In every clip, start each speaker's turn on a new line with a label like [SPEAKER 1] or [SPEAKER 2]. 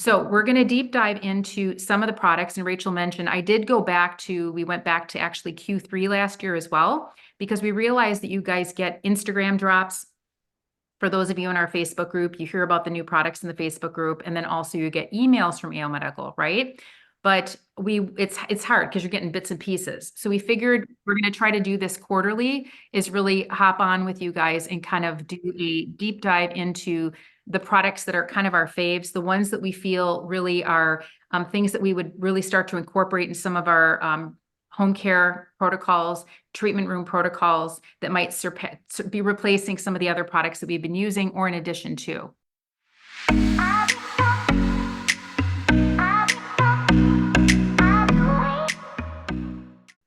[SPEAKER 1] So we're going to deep dive into some of the products. And Rachel mentioned, we went back to actually Q3 last year as well, because we realized that you guys get Instagram drops. For those of you in our Facebook group, you hear about the new products in the Facebook group, and then also you get emails from AO Medical, right? But it's hard because you're getting bits and pieces. So we figured we're going to try to do this quarterly, is really hop on with you guys and kind of do a deep dive into the products that are kind of our faves, the ones that we feel really are things that we would really start to incorporate in some of our home care protocols, treatment room protocols that might be replacing some of the other products that we've been using or in addition to.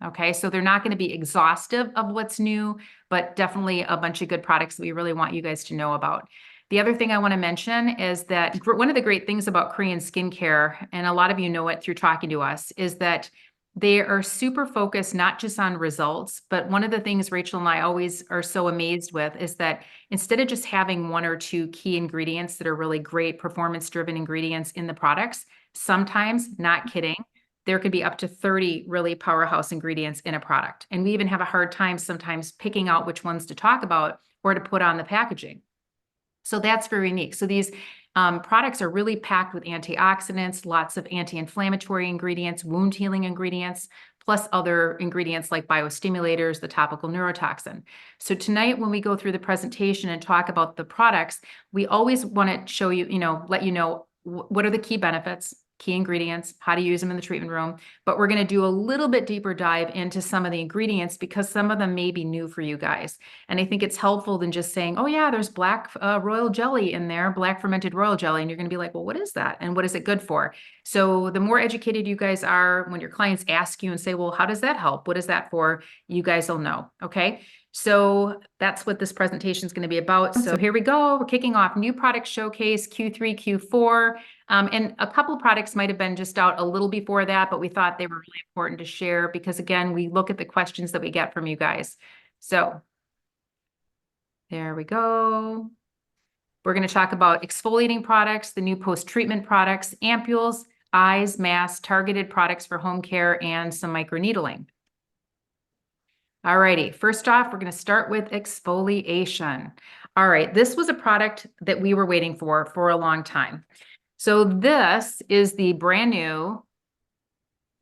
[SPEAKER 1] Okay, so they're not going to be exhaustive of what's new, but definitely a bunch of good products that we really want you guys to know about. The other thing I want to mention is that one of the great things about Korean skincare, and a lot of you know it through talking to us, is that they are super focused not just on results, but one of the things Rachel and I always are so amazed with is that instead of just having one or two key ingredients that are really great performance-driven ingredients in the products, sometimes, not kidding, there could be up to 30 really powerhouse ingredients in a product. And we even have a hard time sometimes picking out which ones to talk about or to put on the packaging. So that's very unique. So these products are really packed with antioxidants, lots of anti-inflammatory ingredients, wound healing ingredients, plus other ingredients like biostimulators, the topical neurotoxin. So tonight, when we go through the presentation and talk about the products, we always want to show you, let you know what are the key benefits, key ingredients, how to use them in the treatment room. But we're going to do a little bit deeper dive into some of the ingredients because some of them may be new for you guys. And I think it's helpful than just saying, oh yeah, there's black royal jelly in there, black fermented royal jelly. And you're going to be like, well, what is that? And what is it good for? So the more educated you guys are, when your clients ask you and say, well, how does that help? What is that for? You guys will know. Okay. So that's what this presentation is going to be about. So here we go. We're kicking off new product showcase Q3, Q4. And a couple of products might have been just out a little before that, but we thought they were really important to share because, again, we look at the questions that we get from you guys. So there we go. We're going to talk about exfoliating products, the new post-treatment products, ampules, eyes, masks, targeted products for home care, and some microneedling. All righty, first off, we're going to start with exfoliation. All right, this was a product that we were waiting for a long time. So this is the brand new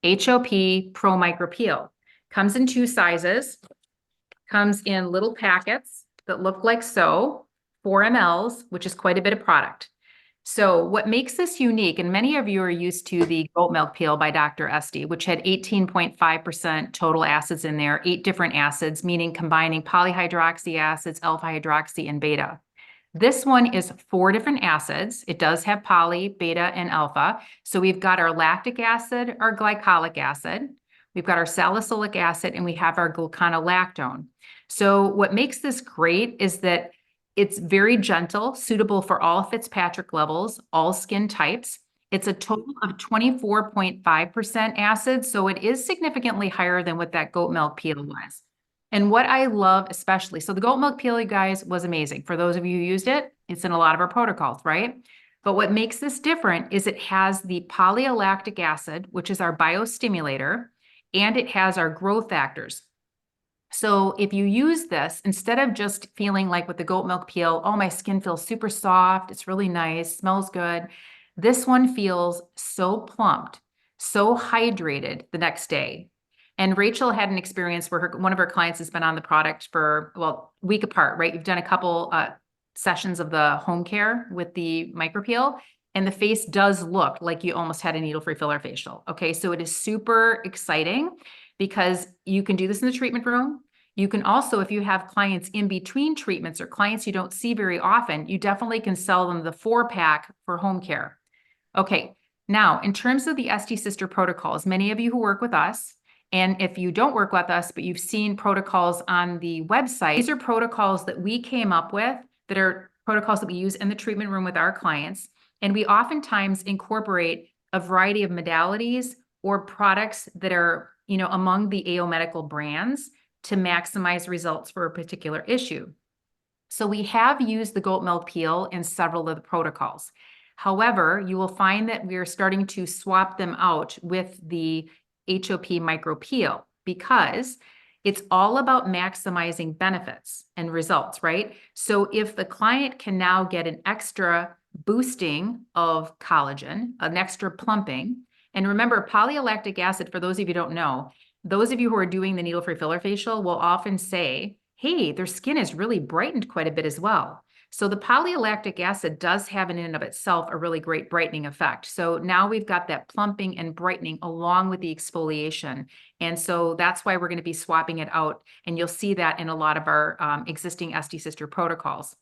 [SPEAKER 1] HOP Pro Micro Peel. Comes in 2 sizes, comes in little packets that look like so, 4 mLs, which is quite a bit of product. So what makes this unique, and many of you are used to the goat milk peel by Dr. SD, which had 18.5% total acids in there, 8 different acids, meaning combining polyhydroxy acids, alpha hydroxy, and beta. This one is 4 different acids. It does have poly, beta, and alpha. So we've got our lactic acid, our glycolic acid, we've got our salicylic acid, and we have our gluconolactone. So what makes this great is that it's very gentle, suitable for all Fitzpatrick levels, all skin types. It's a total of 24.5% acid, so it is significantly higher than what that goat milk peel was. And what I love especially, so the goat milk peel, you guys, was amazing. For those of you who used it, it's in a lot of our protocols, right? But what makes this different is it has the polylactic acid, which is our biostimulator, and it has our growth factors. So if you use this, instead of just feeling like with the goat milk peel, oh, my skin feels super soft, it's really nice, smells good. This one feels so plumped, so hydrated the next day. And Rachel had an experience where one of her clients has been on the product for, well, a week apart, right? You've done a couple sessions of the home care with the micropeel, and the face does look like you almost had a needle-free filler facial. Okay, so it is super exciting because you can do this in the treatment room. You can also, if you have clients in between treatments or clients you don't see very often, you definitely can sell them the 4-pack for home care. Okay, now in terms of the SD Sister protocols, many of you who work with us, and if you don't work with us, but you've seen protocols on the website, these are protocols that we came up with that are protocols that we use in the treatment room with our clients. And we oftentimes incorporate a variety of modalities or products that are, among the AO Medical brands to maximize results for a particular issue. So we have used the goat milk peel in several of the protocols. However, you will find that we are starting to swap them out with the HOP micro peel because it's all about maximizing benefits and results, right? So if the client can now get an extra boosting of collagen, an extra plumping, and remember, polylactic acid, for those of you who don't know, those of you who are doing the needle-free filler facial will often say, hey, their skin is really brightened quite a bit as well. So the polylactic acid does have in and of itself a really great brightening effect. So now we've got that plumping and brightening along with the exfoliation. And so that's why we're going to be swapping it out. And you'll see that in a lot of our existing SD Sister protocols.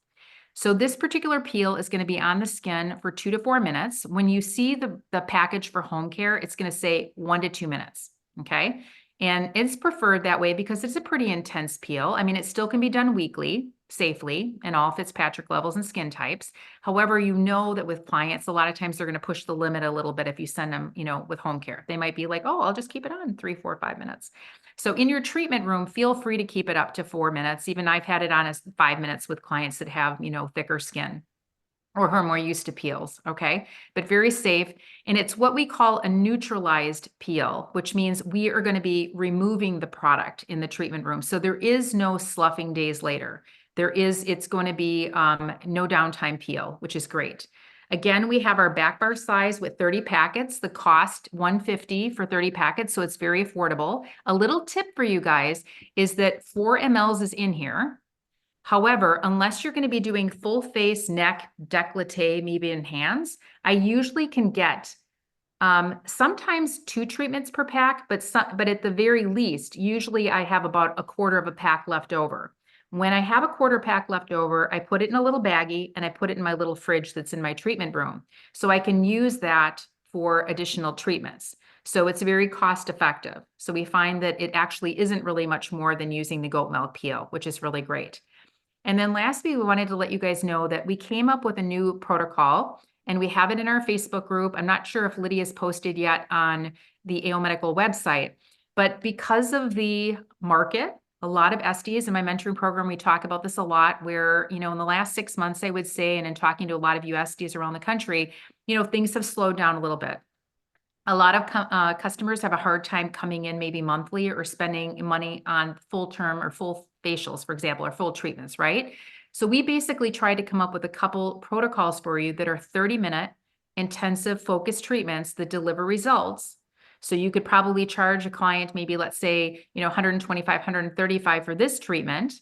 [SPEAKER 1] So this particular peel is going to be on the skin for 2 to 4 minutes. When you see the package for home care, it's going to say 1 to 2 minutes. Okay. And it's preferred that way because it's a pretty intense peel. I mean, it still can be done weekly, safely, and all Fitzpatrick levels and skin types. However, you know that with clients, a lot of times they're going to push the limit a little bit if you send them, with home care. They might be like, oh, I'll just keep it on 3, 4, 5 minutes. So in your treatment room, feel free to keep it up to 4 minutes. Even I've had it on as 5 minutes with clients that have, thicker skin or who are more used to peels, okay? But very safe. And it's what we call a neutralized peel, which means we are going to be removing the product in the treatment room. So there is no sloughing days later. It's going to be no downtime peel, which is great. Again, we have our back bar size with 30 packets. The cost $150 for 30 packets, so it's very affordable. A little tip for you guys is that 4 mLs is in here. However, unless you're going to be doing full face, neck, décolleté, maybe in hands, I usually can get sometimes 2 treatments per pack, but at the very least, usually I have about a quarter of a pack left over. When I have a quarter pack left over, I put it in a little baggie and I put it in my little fridge that's in my treatment room. So I can use that for additional treatments. So it's very cost effective. So we find that it actually isn't really much more than using the goat milk peel, which is really great. And then lastly, we wanted to let you guys know that we came up with a new protocol and we have it in our Facebook group. I'm not sure if Lydia's posted yet on the AO Medical website, but because of the market, a lot of SDs in my mentoring program, we talk about this a lot where, in the last 6 months, I would say, and in talking to a lot of USDs around the country, things have slowed down a little bit. A lot of customers have a hard time coming in maybe monthly or spending money on full term or full facials, for example, or full treatments, right? So we basically try to come up with a couple protocols for you that are 30-minute intensive focused treatments that deliver results. So you could probably charge a client maybe, let's say, 125, 135 for this treatment.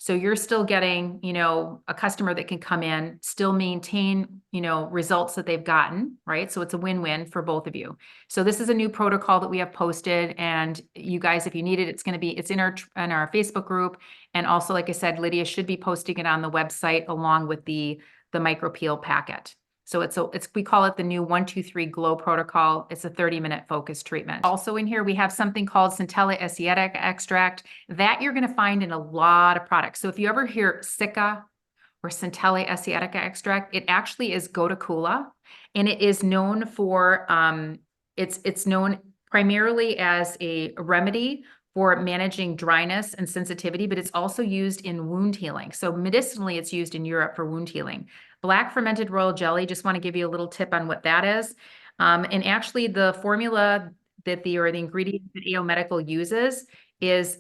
[SPEAKER 1] So you're still getting, a customer that can come in, still maintain, results that they've gotten, right? So it's a win-win for both of you. So this is a new protocol that we have posted, and you guys, if you need it, it's in our Facebook group. And also, like I said, Lydia should be posting it on the website along with the micro peel packet. So we call it the new 1, 2, 3 Glow protocol. It's a 30-minute focused treatment. Also in here, we have something called Centella Asiatic extract that you're going to find in a lot of products. So if you ever hear Sika or Centella Asiatica extract, it actually is Gotakula, and it is known for, it's known primarily as a remedy for managing dryness and sensitivity, but it's also used in wound healing. So medicinally, it's used in Europe for wound healing. Black fermented royal jelly, just want to give you a little tip on what that is. And actually the formula the ingredient that AO Medical uses is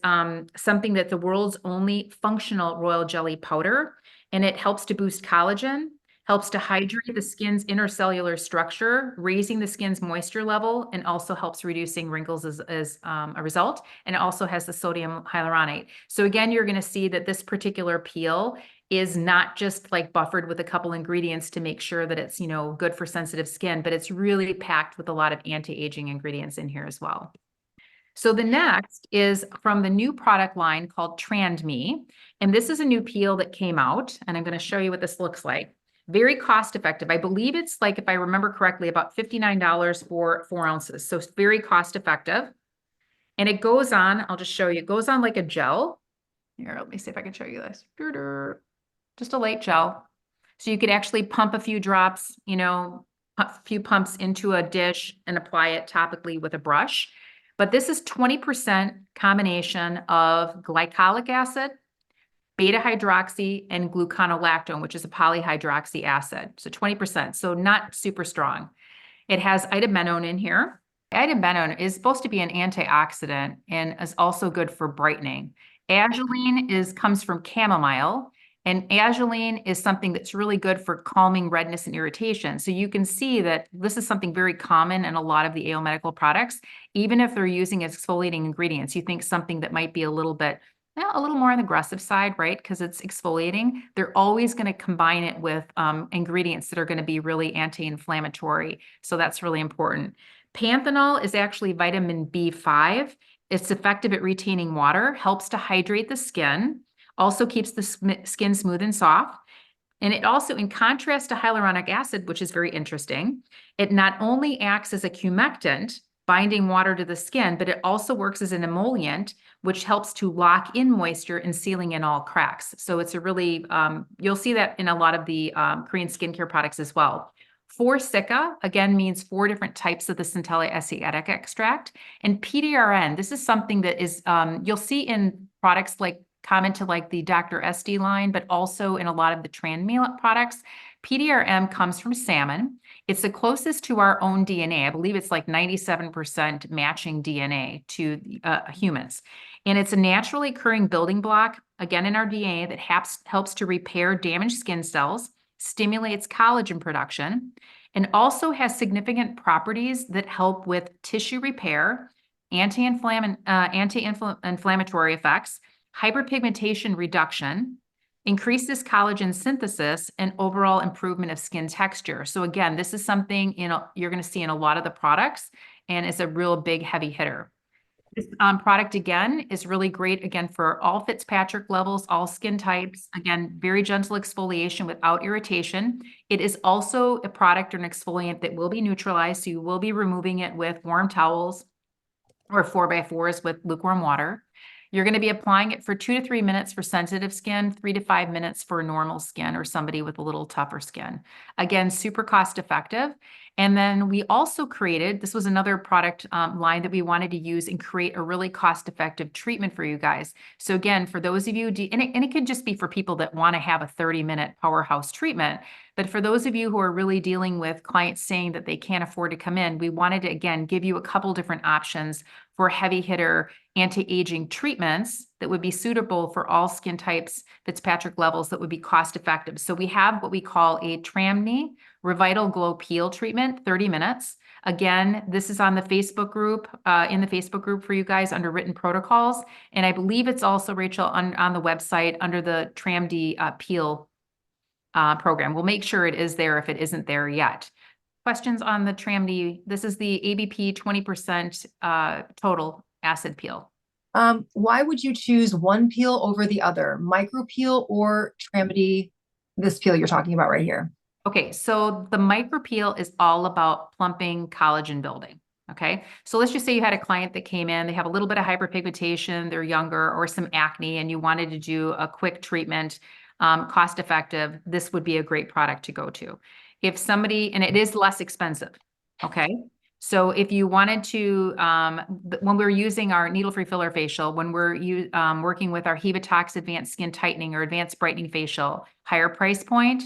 [SPEAKER 1] something that the world's only functional royal jelly powder, and it helps to boost collagen, helps to hydrate the skin's intercellular structure, raising the skin's moisture level, and also helps reducing wrinkles as a result. And it also has the sodium hyaluronate. So again, you're going to see that this particular peel is not just like buffered with a couple ingredients to make sure that it's, good for sensitive skin, but it's really packed with a lot of anti-aging ingredients in here as well. So the next is from the new product line called TRME. And this is a new peel that came out, and I'm going to show you what this looks like. Very cost effective. I believe it's like, if I remember correctly, about $59 for 4 ounces. So it's very cost effective. And it goes on, I'll just show you, it goes on like a gel. Here, let me see if I can show you this. Just a light gel. So you could actually pump a few drops, a few pumps into a dish and apply it topically with a brush. But this is 20% combination of glycolic acid, beta hydroxy, and gluconolactone, which is a polyhydroxy acid. So 20%, so not super strong. It has itabenone in here. Itabenone is supposed to be an antioxidant and is also good for brightening. Azulene comes from chamomile, and azulene is something that's really good for calming redness and irritation. So you can see that this is something very common in a lot of the AO Medical products. Even if they're using exfoliating ingredients, you think something that might be a little bit, a little more on the aggressive side, right? Because it's exfoliating. They're always going to combine it with ingredients that are going to be really anti-inflammatory. So that's really important. Panthenol is actually vitamin B5. It's effective at retaining water, helps to hydrate the skin, also keeps the skin smooth and soft. And it also, in contrast to hyaluronic acid, which is very interesting, it not only acts as a humectant, binding water to the skin, but it also works as an emollient, which helps to lock in moisture and sealing in all cracks. So it's a really, you'll see that in a lot of the Korean skincare products as well. 4-Cica, again, means 4 different types of the Centella asiatic extract. And PDRN, this is something that is, you'll see in products like common to like the Dr. SD line, but also in a lot of the Tramy products. PDRM comes from salmon. It's the closest to our own DNA. I believe it's like 97% matching DNA to humans. And it's a naturally occurring building block, again, in our DNA that helps to repair damaged skin cells, stimulates collagen production, and also has significant properties that help with tissue repair, anti-inflammatory effects, hyperpigmentation reduction, increases collagen synthesis, and overall improvement of skin texture. So again, this is something you're going to see in a lot of the products, and it's a real big heavy hitter. This product, again, is really great, again, for all Fitzpatrick levels, all skin types. Again, very gentle exfoliation without irritation. It is also a product or an exfoliant that will be neutralized, so you will be removing it with warm towels or 4x4s with lukewarm water. You're going to be applying it for 2 to 3 minutes for sensitive skin, 3 to 5 minutes for normal skin or somebody with a little tougher skin. Again, super cost effective. And then we also created, this was another product line that we wanted to use and create a really cost-effective treatment for you guys. So again, for those of you, and it could just be for people that want to have a 30-minute powerhouse treatment, but for those of you who are really dealing with clients saying that they can't afford to come in, we wanted to, again, give you a couple different options for heavy hitter anti-aging treatments that would be suitable for all skin types, Fitzpatrick levels, that would be cost effective. So we have what we call a TRME Revital Glow Peel treatment, 30 minutes. Again, this is on the Facebook group, in the Facebook group for you guys under written protocols. And I believe it's also, Rachel, on the website under the TRMD Peel program. We'll make sure it is there if it isn't there yet. Questions on the TRMD? This is the ABP 20% total acid peel.
[SPEAKER 2] Why would you choose one peel over the other, micro peel or TRMD, this peel you're talking about right here?
[SPEAKER 1] Okay, so the micro peel is all about plumping collagen building. Okay, so let's just say you had a client that came in, they have a little bit of hyperpigmentation, they're younger, or some acne, and you wanted to do a quick treatment, cost effective, this would be a great product to go to. If somebody, and it is less expensive, okay? So if you wanted to, when we're using our needle-free filler facial, when we're working with our Detox Advanced Skin Tightening or Advanced Brightening Facial, higher price point,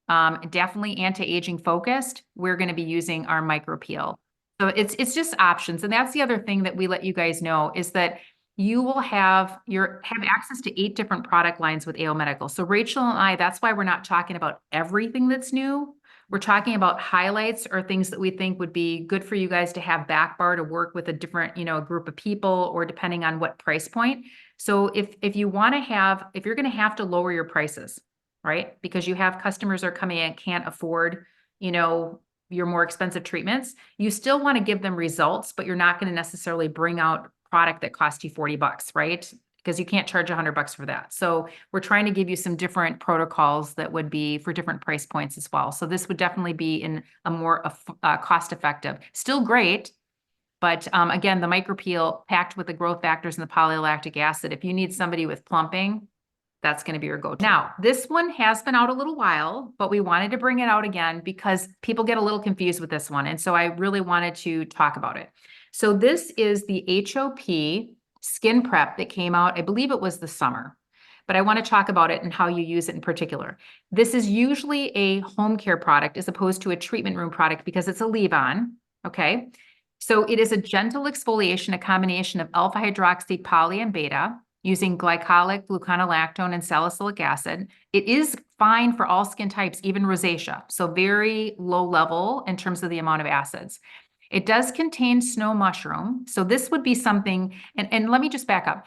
[SPEAKER 1] definitely anti-aging focused, we're going to be using our micro peel. So it's just options. And that's the other thing that we let you guys know is that you will have access to 8 different product lines with AO Medical. So Rachel and I, that's why we're not talking about everything that's new. We're talking about highlights or things that we think would be good for you guys to have back bar to work with a different, group of people, or depending on what price point. So if you're going to have to lower your prices, right? Because you have customers are coming in, can't afford, your more expensive treatments, you still want to give them results, but you're not going to necessarily bring out product that costs you $40, right? Because you can't charge $100 for that. So we're trying to give you some different protocols that would be for different price points as well. So this would definitely be in a more cost effective, still great. But again, the micropeel packed with the growth factors and the polylactic acid, if you need somebody with plumping, that's going to be your go-to. Now, this one has been out a little while, but we wanted to bring it out again because people get a little confused with this one. And so I really wanted to talk about it. So this is the HOP Skin Prep that came out, I believe it was the summer. but I want to talk about it and how you use it in particular. This is usually a home care product as opposed to a treatment room product because it's a leave-on, okay? So it is a gentle exfoliation, a combination of alpha hydroxy poly and beta using glycolic, gluconolactone, and salicylic acid. It is fine for all skin types, even rosacea, so very low level in terms of the amount of acids. It does contain snow mushroom, so this would be something, and let me just back up.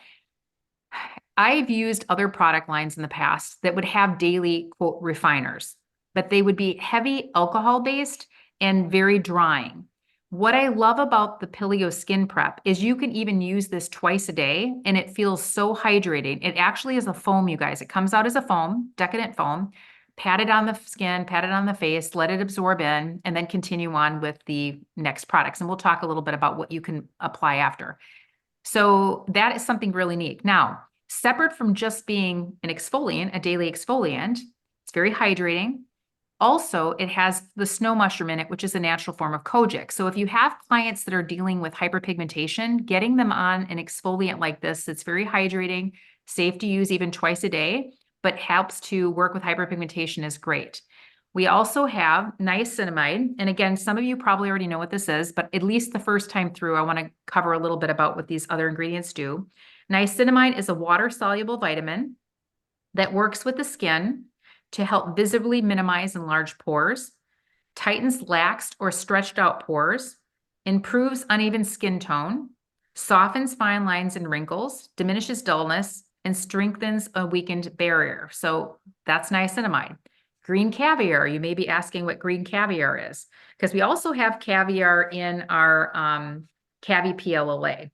[SPEAKER 1] I've used other product lines in the past that would have daily, quote, refiners, but they would be heavy alcohol-based and very drying. What I love about the Pilio Skin Prep is you can even use this twice a day and it feels so hydrating. It actually is a foam, you guys. It comes out as a foam, decadent foam. Pat it on the skin, pat it on the face, let it absorb in, and then continue on with the next products. And we'll talk a little bit about what you can apply after. So that is something really neat. Now, separate from just being an exfoliant, a daily exfoliant, it's very hydrating. Also, it has the snow mushroom in it, which is a natural form of kojic. So if you have clients that are dealing with hyperpigmentation, getting them on an exfoliant like this, it's very hydrating, safe to use even twice a day, but helps to work with hyperpigmentation is great. We also have niacinamide. And again, some of you probably already know what this is, but at least the first time through, I want to cover a little bit about what these other ingredients do. Niacinamide is a water-soluble vitamin that works with the skin to help visibly minimize enlarged pores, tightens laxed or stretched out pores, improves uneven skin tone, softens fine lines and wrinkles, diminishes dullness, and strengthens a weakened barrier. So that's niacinamide. Green caviar, you may be asking what green caviar is, because we also have caviar in our Cavi PLLA.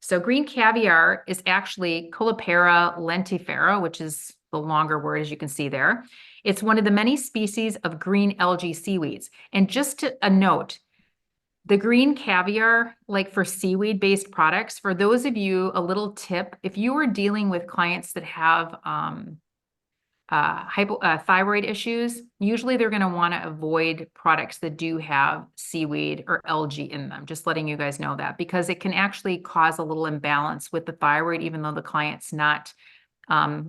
[SPEAKER 1] So green caviar is actually Colipara lentifera, which is the longer word, as you can see there. It's one of the many species of green algae seaweeds. And just a note, the green caviar, like for seaweed-based products, for those of you, a little tip, if you are dealing with clients that have thyroid issues, usually they're going to want to avoid products that do have seaweed or algae in them. Just letting you guys know that, because it can actually cause a little imbalance with the thyroid, even though the client's not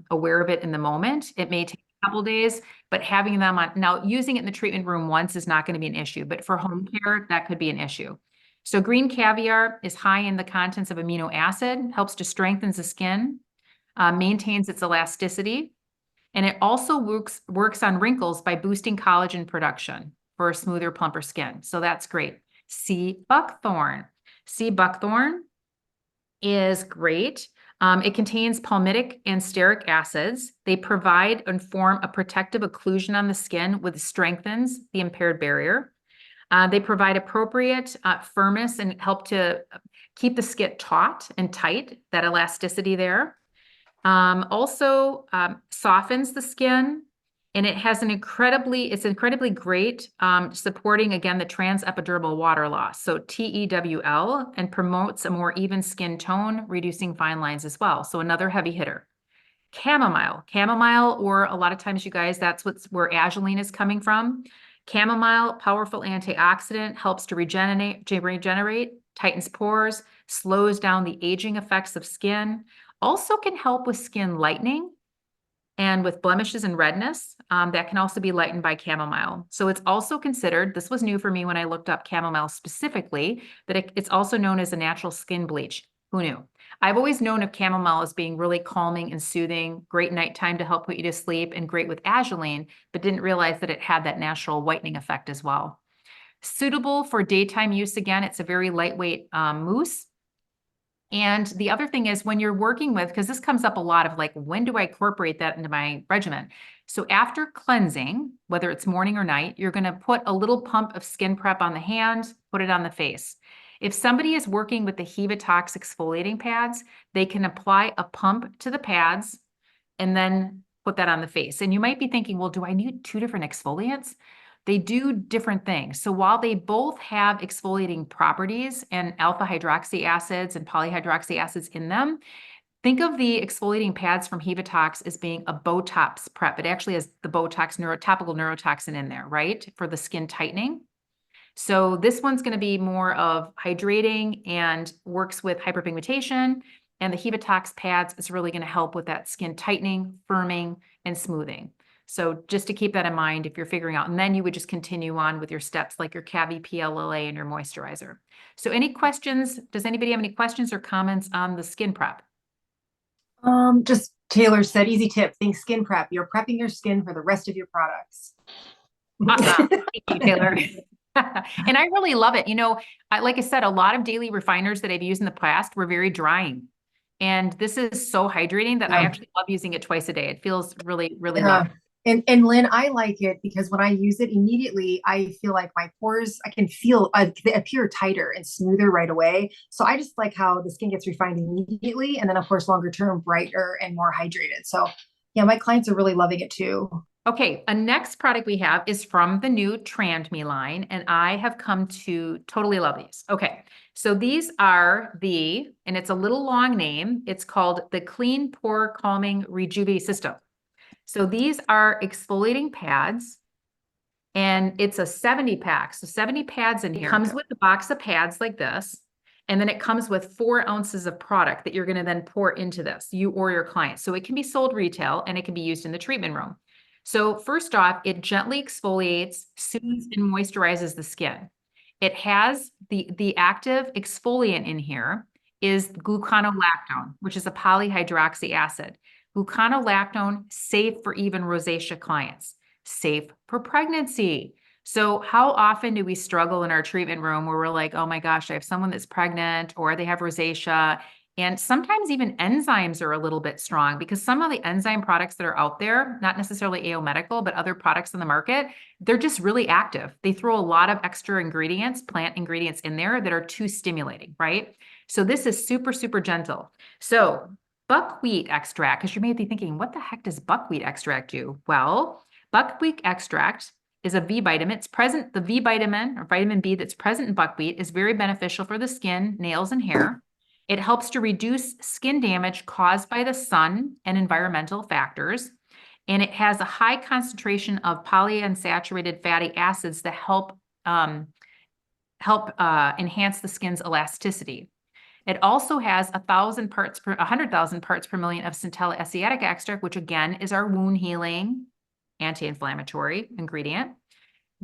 [SPEAKER 1] aware of it in the moment. It may take a couple days, but having them on, now using it in the treatment room once is not going to be an issue, but for home care, that could be an issue. So green caviar is high in the contents of amino acid, helps to strengthen the skin, maintains its elasticity, and it also works on wrinkles by boosting collagen production for a smoother, plumper skin. So that's great. Sea buckthorn. Sea buckthorn is great. It contains palmitic and stearic acids. They provide and form a protective occlusion on the skin, which strengthens the impaired barrier. They provide appropriate firmness and help to keep the skin taut and tight, that elasticity there. Also softens the skin, and it has it's incredibly great supporting, again, the transepidermal water loss, so TEWL, and promotes a more even skin tone, reducing fine lines as well. So another heavy hitter. Chamomile, or a lot of times, you guys, that's where azulene is coming from. Chamomile, powerful antioxidant, helps to regenerate, tightens pores, slows down the aging effects of skin, also can help with skin lightening and with blemishes and redness. That can also be lightened by chamomile. So it's also considered, this was new for me when I looked up chamomile specifically, that it's also known as a natural skin bleach. Who knew? I've always known of chamomile as being really calming and soothing, great nighttime to help put you to sleep, and great with azulene, but didn't realize that it had that natural whitening effect as well. Suitable for daytime use. Again, it's a very lightweight mousse. And the other thing is, when you're working with, because this comes up a lot of like, when do I incorporate that into my regimen? So after cleansing, whether it's morning or night, you're going to put a little pump of skin prep on the hand, put it on the face. If somebody is working with the Detox exfoliating pads, they can apply a pump to the pads and then put that on the face. And you might be thinking, well, do I need two different exfoliants? They do different things. So while they both have exfoliating properties and alpha hydroxy acids and polyhydroxy acids in them, think of the exfoliating pads from Detox as being a Botox prep. It actually has the Botox topical neurotoxin in there, right? For the skin tightening. So this one's going to be more of hydrating and works with hyperpigmentation. And the Detox pads is really going to help with that skin tightening, firming, and smoothing. So just to keep that in mind if you're figuring out, and then you would just continue on with your steps like your CAVI PLLA and your moisturizer. So any questions? Does anybody have any questions or comments on the skin prep?
[SPEAKER 2] Just Taylor said, easy tip, think skin prep. You're prepping your skin for the rest of your products.
[SPEAKER 1] Awesome. Thank you, Taylor. And I really love it. You know, like I said, a lot of daily refiners that I've used in the past were very drying. And this is so hydrating that I actually love using it twice a day. It feels really, really lovely.
[SPEAKER 2] And Lynn, I like it because when I use it immediately, I feel like my pores, I can feel they appear tighter and smoother right away. So I just like how the skin gets refined immediately. And then of course, longer term, brighter and more hydrated. So yeah, my clients are really loving it too.
[SPEAKER 1] Okay, a next product we have is from the new Tramy line, and I have come to totally love these. Okay, so these are and it's a little long name, it's called the Clean Pore Calming Rejuvenate System. So these are exfoliating pads, and it's a 70 pack. So 70 pads in here. It comes with a box of pads like this, and then it comes with 4 ounces of product that you're going to then pour into this, you or your client. So it can be sold retail, and it can be used in the treatment room. So first off, it gently exfoliates, soothes, and moisturizes the skin. It has the active exfoliant in here is gluconolactone, which is a polyhydroxy acid. Gluconolactone, safe for even rosacea clients, safe for pregnancy. So how often do we struggle in our treatment room where we're like, oh my gosh, I have someone that's pregnant or they have rosacea, and sometimes even enzymes are a little bit strong because some of the enzyme products that are out there, not necessarily AO Medical, but other products in the market, they're just really active. They throw a lot of extra ingredients, plant ingredients in there that are too stimulating, right? So this is super, super gentle. So buckwheat extract, because you may be thinking, what the heck does buckwheat extract do? Well, buckwheat extract is a V vitamin. It's present, the V vitamin or vitamin B that's present in buckwheat is very beneficial for the skin, nails, and hair. It helps to reduce skin damage caused by the sun and environmental factors. And it has a high concentration of polyunsaturated fatty acids that help enhance the skin's elasticity. It also has 100,000 parts per million of centella asiatica extract, which again is our wound healing anti-inflammatory ingredient.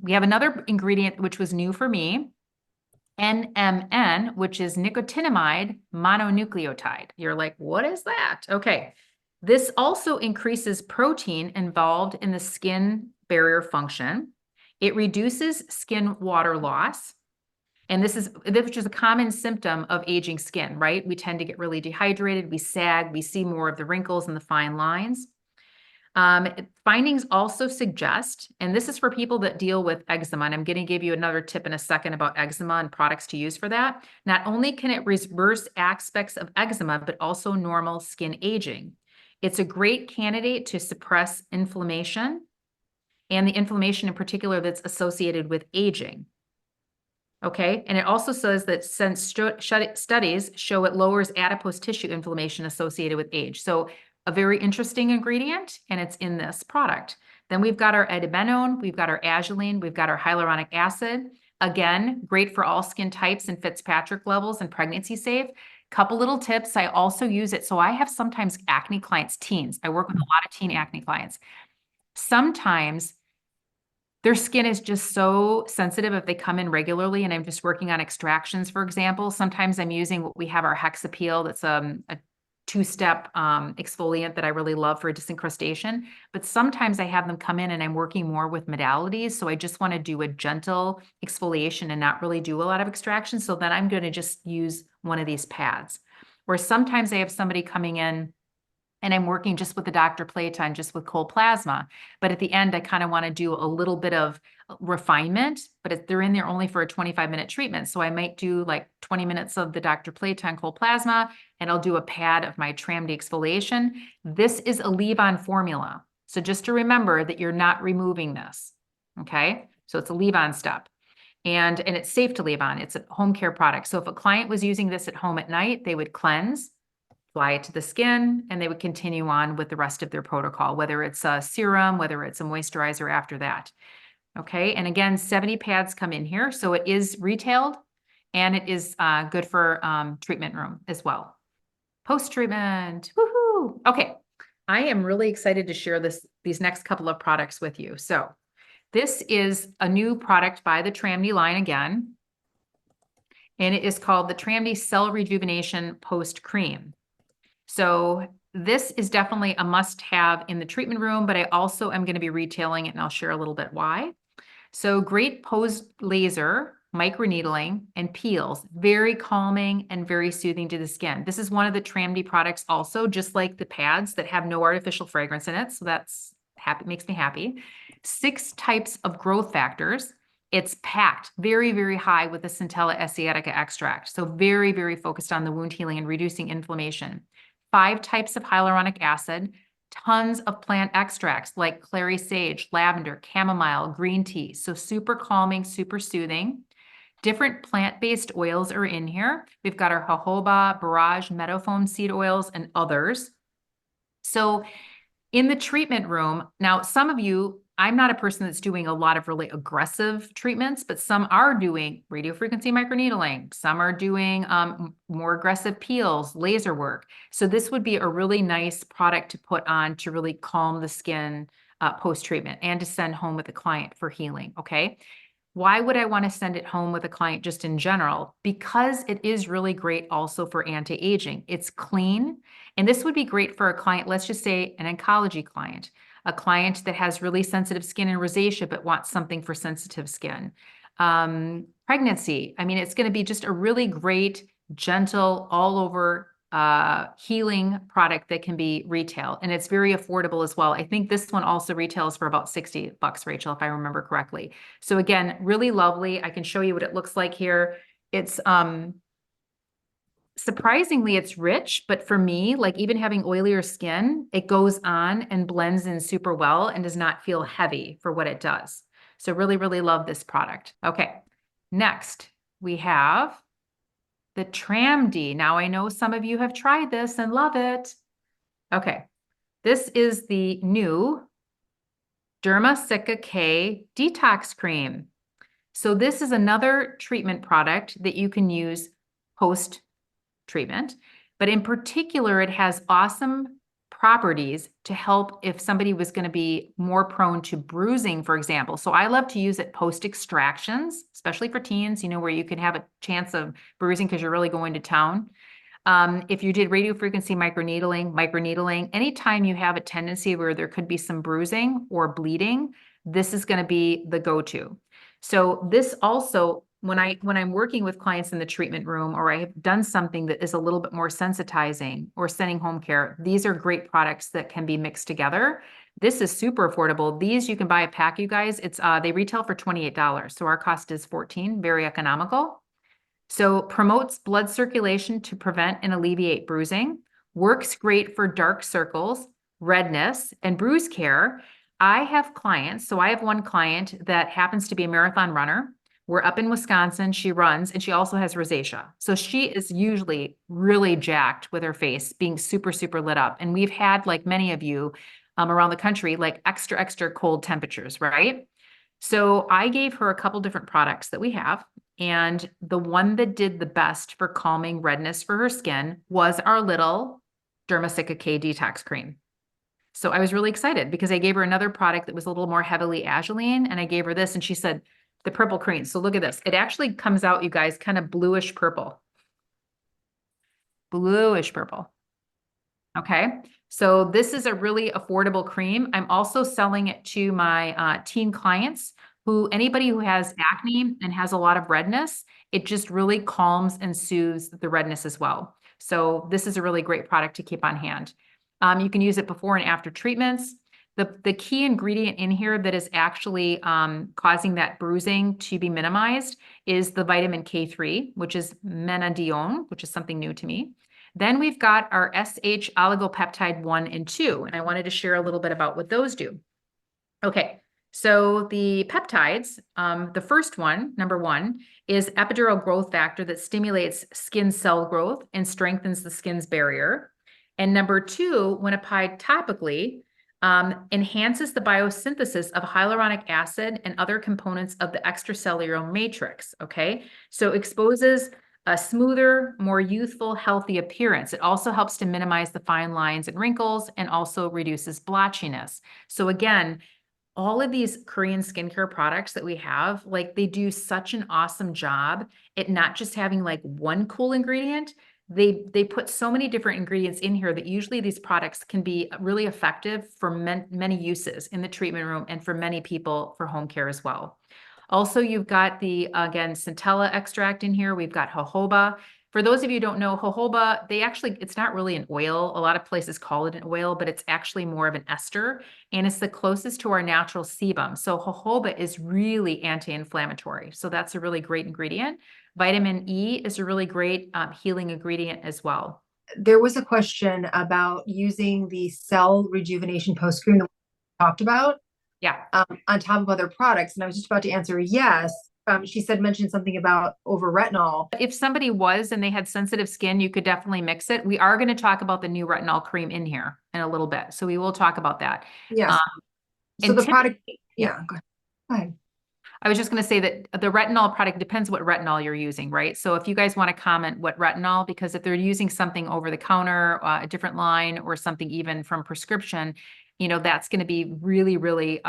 [SPEAKER 1] We have another ingredient which was new for me, NMN, which is nicotinamide mononucleotide. You're like, what is that? Okay. This also increases protein involved in the skin barrier function. It reduces skin water loss. And which is a common symptom of aging skin, right? We tend to get really dehydrated, we sag, we see more of the wrinkles and the fine lines. Findings also suggest, and this is for people that deal with eczema, and I'm going to give you another tip in a second about eczema and products to use for that. Not only can it reverse aspects of eczema, but also normal skin aging. It's a great candidate to suppress inflammation, and the inflammation in particular that's associated with aging. Okay, and it also says that since studies show it lowers adipose tissue inflammation associated with age. So a very interesting ingredient, and it's in this product. Then we've got our edibenone, we've got our azulene, we've got our hyaluronic acid. Again, great for all skin types and Fitzpatrick levels and pregnancy safe. Couple little tips, I also use it. So I have sometimes acne clients, teens. I work with a lot of teen acne clients. Sometimes their skin is just so sensitive if they come in regularly and I'm just working on extractions, for example. Sometimes I'm using what we have, our Hexapeel, that's a 2-step exfoliant that I really love for disincrustation. But sometimes I have them come in and I'm working more with modalities. So I just want to do a gentle exfoliation and not really do a lot of extraction. So then I'm going to just use one of these pads. Or sometimes I have somebody coming in and I'm working just with the Dr. Playtime, just with cold plasma. But at the end, I kind of want to do a little bit of refinement, but they're in there only for a 25-minute treatment. So I might do like 20 minutes of the Dr. Playtime cold plasma, and I'll do a pad of my Tram exfoliation. This is a leave-on formula. So just to remember that you're not removing this, okay? So it's a leave-on step. And it's safe to leave on. It's a home care product. So if a client was using this at home at night, they would cleanse, apply it to the skin, and they would continue on with the rest of their protocol, whether it's a serum, whether it's a moisturizer after that. Okay, and again, 70 pads come in here, so it is retailed, and it is good for treatment room as well. Post-treatment. Woohoo. Okay. I am really excited to share these next couple of products with you. So this is a new product by the TRME line again, and it is called the TRME Cell Rejuvenation Post Cream. So this is definitely a must-have in the treatment room, but I also am going to be retailing it, and I'll share a little bit why. So great post laser, microneedling, and peels, very calming and very soothing to the skin. This is one of the TRMD products also, just like the pads that have no artificial fragrance in it. So that's happy, makes me happy. 6 types of growth factors. It's packed very, very high with the Centella asiatica extract. So very, very focused on the wound healing and reducing inflammation. 5 types of hyaluronic acid, tons of plant extracts like clary sage, lavender, chamomile, green tea. So super calming, super soothing. Different plant-based oils are in here. We've got our jojoba, borage, meadowfoam seed oils, and others. So in the treatment room, now some of you, I'm not a person that's doing a lot of really aggressive treatments, but some are doing radiofrequency microneedling. Some are doing more aggressive peels, laser work. So this would be a really nice product to put on to really calm the skin post-treatment and to send home with the client for healing, okay? Why would I want to send it home with a client just in general? Because it is really great also for anti-aging. It's clean, and this would be great for a client, let's just say an oncology client, a client that has really sensitive skin and rosacea but wants something for sensitive skin. Pregnancy, I mean, it's going to be just a really great, gentle, all over healing product that can be retail, and it's very affordable as well. I think this one also retails for about $60, Rachel, if I remember correctly. So again, really lovely. I can show you what it looks like here. It's surprisingly, it's rich, but for me, like even having oilier skin, it goes on and blends in super well and does not feel heavy for what it does. So really, really love this product. Okay, next we have the Tram-D. Now I know some of you have tried this and love it. Okay, this is the new Derma K Detox Cream. So this is another treatment product that you can use post-treatment, but in particular, it has awesome properties to help if somebody was going to be more prone to bruising, for example. So I love to use it post extractions, especially for teens, you know, where you can have a chance of bruising because you're really going to town. If you did radiofrequency microneedling, anytime you have a tendency where there could be some bruising or bleeding, this is going to be the go-to. So this also, when I'm working with clients in the treatment room, or I have done something that is a little bit more sensitizing or sending home care, these are great products that can be mixed together. This is super affordable. These you can buy a pack, you guys. It's they retail for $28. So our cost is $14, very economical. So promotes blood circulation to prevent and alleviate bruising, works great for dark circles, redness, and bruise care. I have clients, so I have one client that happens to be a marathon runner. We're up in Wisconsin, she runs, and she also has rosacea. So she is usually really jacked with her face, being super, super lit up. And we've had, like many of you around the country, like extra, extra cold temperatures, right? So I gave her a couple different products that we have. And the one that did the best for calming redness for her skin was our little Derma K Detox Cream. So I was really excited because I gave her another product that was a little more heavily azulene, and I gave her this, and she said, the purple cream. So look at this. It actually comes out, you guys, kind of bluish purple. Bluish purple. Okay. So this is a really affordable cream. I'm also selling it to my teen clients anybody who has acne and has a lot of redness, it just really calms and soothes the redness as well. So this is a really great product to keep on hand. You can use it before and after treatments. The key ingredient in here that is actually causing that bruising to be minimized is the vitamin K3, which is menadione, which is something new to me. Then we've got our SH oligopeptide 1 and 2, and I wanted to share a little bit about what those do. Okay, so the peptides, the first one, number 1, is epidural growth factor that stimulates skin cell growth and strengthens the skin's barrier. And number 2, when applied topically, enhances the biosynthesis of hyaluronic acid and other components of the extracellular matrix, okay? So exposes a smoother, more youthful, healthy appearance. It also helps to minimize the fine lines and wrinkles and also reduces blotchiness. So again, all of these Korean skincare products that we have, like they do such an awesome job at not just having like one cool ingredient. They put so many different ingredients in here that usually these products can be really effective for many uses in the treatment room and for many people for home care as well. Also, you've got the, again, centella extract in here. We've got jojoba. For those of you who don't know, jojoba, it's not really an oil. A lot of places call it an oil, but it's actually more of an ester, and it's the closest to our natural sebum. So jojoba is really anti-inflammatory. So that's a really great ingredient. Vitamin E is a really great healing ingredient as well.
[SPEAKER 2] There was a question about using the cell rejuvenation post cream that we talked about.
[SPEAKER 1] Yeah.
[SPEAKER 2] On top of other products. And I was just about to answer yes. She mentioned something about over retinol.
[SPEAKER 1] If somebody was and they had sensitive skin, you could definitely mix it. We are going to talk about the new retinol cream in here in a little bit. So we will talk about that.
[SPEAKER 2] Yes. So the product, yeah, go ahead.
[SPEAKER 1] I was just going to say that the retinol product depends what retinol you're using, right? So if you guys want to comment what retinol, because if they're using something over the counter, a different line, or something even from prescription, that's going to be really, really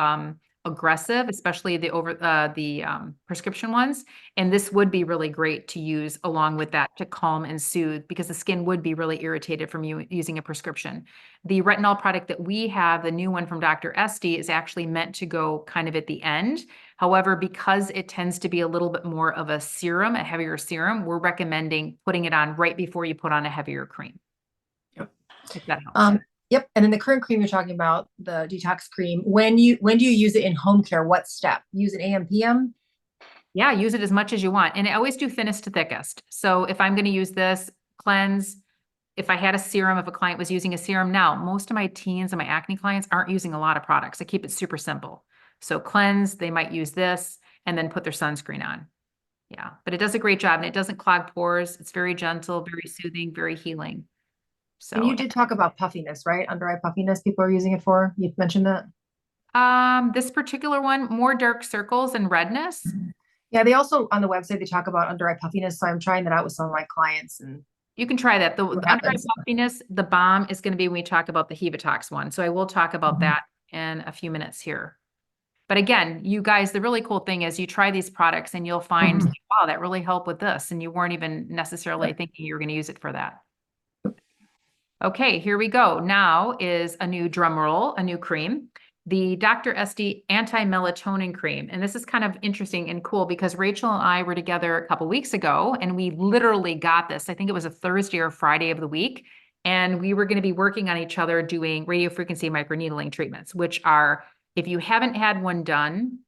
[SPEAKER 1] aggressive, especially the prescription ones. And this would be really great to use along with that to calm and soothe, because the skin would be really irritated from you using a prescription. The retinol product that we have, the new one from Dr. SD, is actually meant to go kind of at the end. However, because it tends to be a little bit more of a serum, a heavier serum, we're recommending putting it on right before you put on a heavier cream.
[SPEAKER 2] Yep.
[SPEAKER 1] If that helps.
[SPEAKER 2] Yep. And then the current cream you're talking about, the detox cream, when do you use it in home care? What step? Use it AM, PM?
[SPEAKER 1] Yeah, use it as much as you want. And I always do thinnest to thickest. So if I'm going to use this, cleanse. If I had a serum, if a client was using a serum now, most of my teens and my acne clients aren't using a lot of products. I keep it super simple. So cleanse, they might use this and then put their sunscreen on. Yeah, but it does a great job and it doesn't clog pores. It's very gentle, very soothing, very healing. So
[SPEAKER 2] and you did talk about puffiness, right? Under eye puffiness, people are using it for. You mentioned that.
[SPEAKER 1] This particular one, more dark circles and redness.
[SPEAKER 2] Yeah, they also on the website they talk about under eye puffiness. So I'm trying that out with some of my clients, and
[SPEAKER 1] you can try that. The under eye puffiness, the bomb is going to be when we talk about the Detox one. So I will talk about that in a few minutes here. But again, you guys, the really cool thing is you try these products and you'll find, wow, that really helped with this. And you weren't even necessarily thinking you were going to use it for that. Okay, here we go. Now is a new drum roll, a new cream, the Dr. SD Anti-Melatonin Cream. And this is kind of interesting and cool because Rachel and I were together a couple weeks ago and we literally got this. I think it was a Thursday or Friday of the week. And we were going to be working on each other doing radiofrequency microneedling treatments, which are, if you haven't had one done,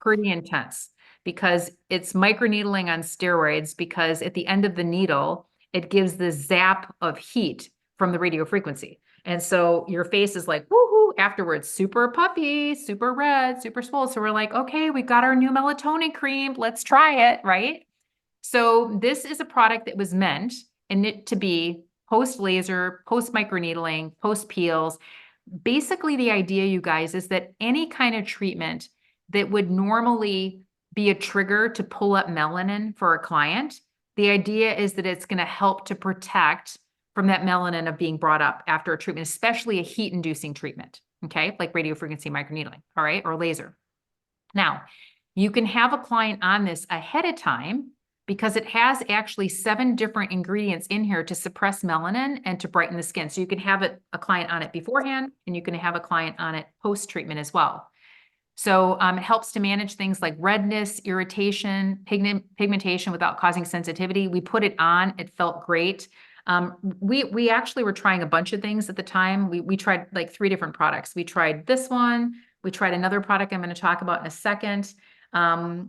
[SPEAKER 1] pretty intense because it's microneedling on steroids, because at the end of the needle, it gives this zap of heat from the radio frequency. And so your face is like, woohoo, afterwards, super puffy, super red, super swole. So we're like, okay, we've got our new melatonin cream. Let's try it, right? So this is a product that was meant to be post laser, post microneedling, post peels. Basically, the idea, you guys, is that any kind of treatment that would normally be a trigger to pull up melanin for a client, the idea is that it's going to help to protect from that melanin of being brought up after a treatment, especially a heat-inducing treatment, okay, like radiofrequency microneedling, all right, or laser. Now, you can have a client on this ahead of time because it has actually 7 different ingredients in here to suppress melanin and to brighten the skin. So you can have a client on it beforehand, and you can have a client on it post-treatment as well. So it helps to manage things like redness, irritation, pigmentation without causing sensitivity. We put it on, it felt great. We actually were trying a bunch of things at the time. We tried like 3 different products. We tried this one. We tried another product I'm going to talk about in a second.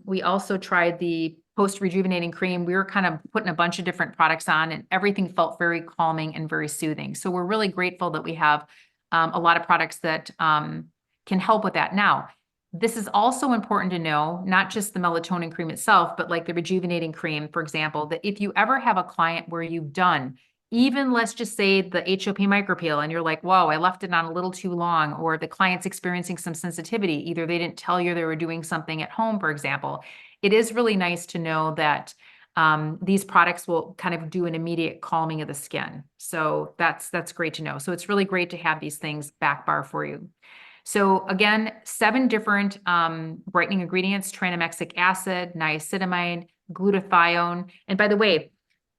[SPEAKER 1] We also tried the post-rejuvenating cream. We were kind of putting a bunch of different products on, and everything felt very calming and very soothing. So we're really grateful that we have a lot of products that can help with that. Now, this is also important to know, not just the melatonin cream itself, but like the rejuvenating cream, for example, that if you ever have a client where you've done, even let's just say the HOP micropeel, and you're like, whoa, I left it on a little too long, or the client's experiencing some sensitivity, either they didn't tell you they were doing something at home, for example, it is really nice to know that these products will kind of do an immediate calming of the skin. So that's great to know. So it's really great to have these things back bar for you. So again, 7 different brightening ingredients: tranexamic acid, niacinamide, glutathione. And by the way,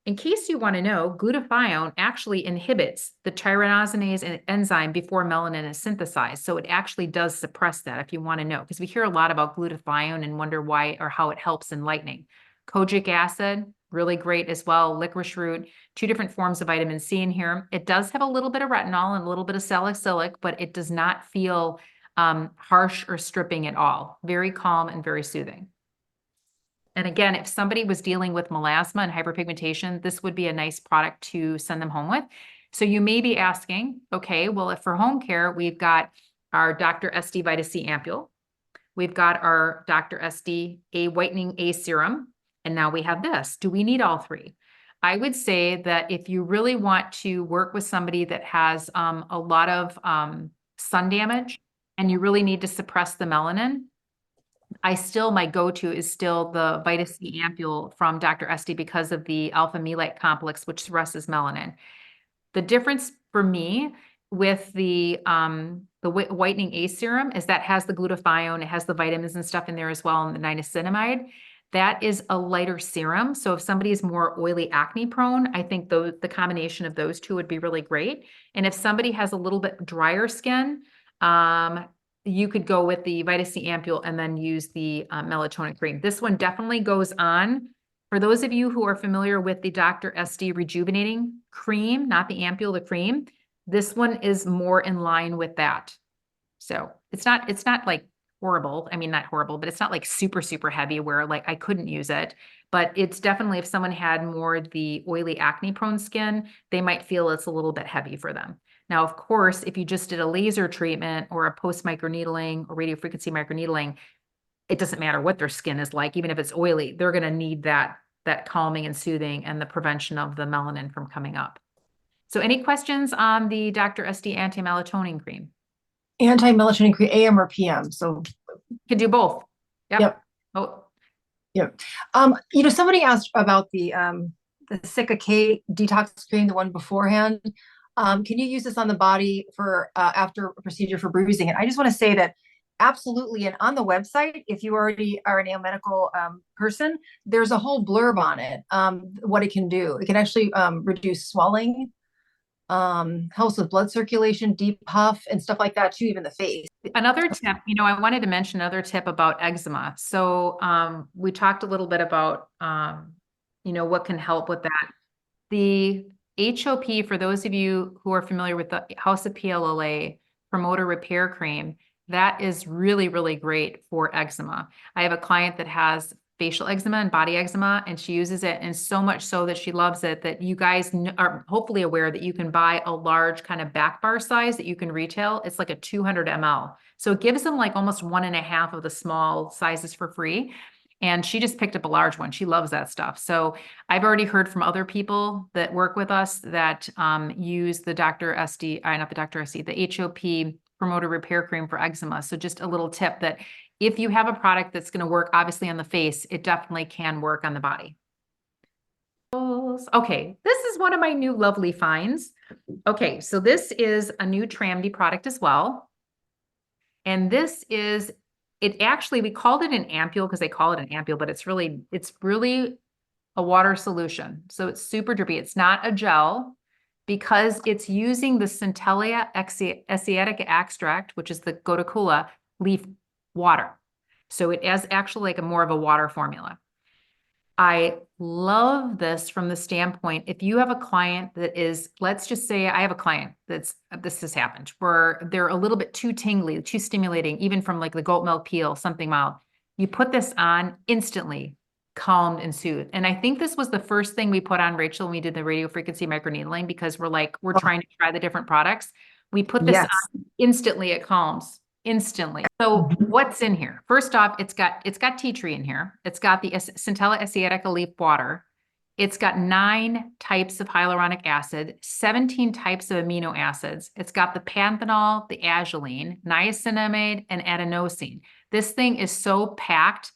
[SPEAKER 1] in case you want to know, glutathione actually inhibits the tyrosine enzyme before melanin is synthesized. So it actually does suppress that, if you want to know, because we hear a lot about glutathione and wonder why or how it helps in lightening. Kojic acid, really great as well. Licorice root, 2 different forms of vitamin C in here. It does have a little bit of retinol and a little bit of salicylic, but it does not feel harsh or stripping at all. Very calm and very soothing. And again, if somebody was dealing with melasma and hyperpigmentation, this would be a nice product to send them home with. So you may be asking, okay, well, if for home care, we've got our Dr. SD Vita C Ampule, we've got our Dr. SD A Whitening A Serum, and now we have this. Do we need all 3? I would say that if you really want to work with somebody that has a lot of sun damage and you really need to suppress the melanin, my go-to is still the Vita C Ampule from Dr. SD because of the alpha melite complex, which suppresses melanin. The difference for me with the whitening A serum is that has the glutathione, it has the vitamins and stuff in there as well, and the niacinamide. That is a lighter serum. So if somebody is more oily, acne prone, I think the combination of those 2 would be really great. And if somebody has a little bit drier skin, you could go with the Vita C Ampule and then use the melatonin cream. This one definitely goes on. For those of you who are familiar with the Dr. SD Rejuvenating Cream, not the Ampule, the cream, this one is more in line with that. So it's not like horrible. I mean, not horrible, but it's not like super, super heavy where like I couldn't use it. But it's definitely, if someone had more the oily acne prone skin, they might feel it's a little bit heavy for them. Now, of course, if you just did a laser treatment or a post microneedling or radiofrequency microneedling, it doesn't matter what their skin is like, even if it's oily, they're going to need that calming and soothing and the prevention of the melanin from coming up. So any questions on the Dr. SD anti-melatonin cream?
[SPEAKER 2] Anti-melatonin cream, AM or PM. So
[SPEAKER 1] You can do both.
[SPEAKER 2] Yep.
[SPEAKER 1] Oh,
[SPEAKER 2] Yep. Somebody asked about the Sika K detox cream, the one beforehand. Can you use this on the body for after a procedure for bruising? And I just want to say that absolutely. And on the website, if you already are an medical person, there's a whole blurb on it, what it can do. It can actually reduce swelling, helps with blood circulation, deep puff, and stuff like that too, even the face.
[SPEAKER 1] another tip, I wanted to mention another tip about eczema. So we talked a little bit about, what can help with that. The HOP, for those of you who are familiar with the House of PLLA Promoter Repair Cream, that is really, really great for eczema. I have a client that has facial eczema and body eczema, and she uses it, and so much so that she loves it, that you guys are hopefully aware that you can buy a large kind of back bar size that you can retail. It's like a 200 ml. So it gives them like almost 1.5 of the small sizes for free. And she just picked up a large one. She loves that stuff. So I've already heard from other people that work with us that use the Dr. SD, not the Dr. SD, the HOP Promoter Repair Cream for eczema. So just a little tip that if you have a product that's going to work obviously on the face, it definitely can work on the body. Okay, this is one of my new lovely finds. Okay, so this is a new TRME product as well. And this is, we called it an ampule because they call it an ampule, but it's really a water solution. So it's super drippy. It's not a gel because it's using the Centella asiatica extract, which is the gotukola leaf water. So it is actually like more of a water formula. I love this from the standpoint, if you have a client that is, let's just say I have a client this has happened, where they're a little bit too tingly, too stimulating, even from like the goat milk peel, something mild. You put this on, instantly calmed and soothed. And I think this was the first thing we put on, Rachel, when we did the radiofrequency microneedling, because we're trying to try the different products. We put this on, instantly it calms. Instantly. So what's in here? First off, it's got tea tree in here. It's got the Centella asiatica leaf water. It's got 9 types of hyaluronic acid, 17 types of amino acids. It's got the panthenol, the azulene, niacinamide, and adenosine. This thing is so packed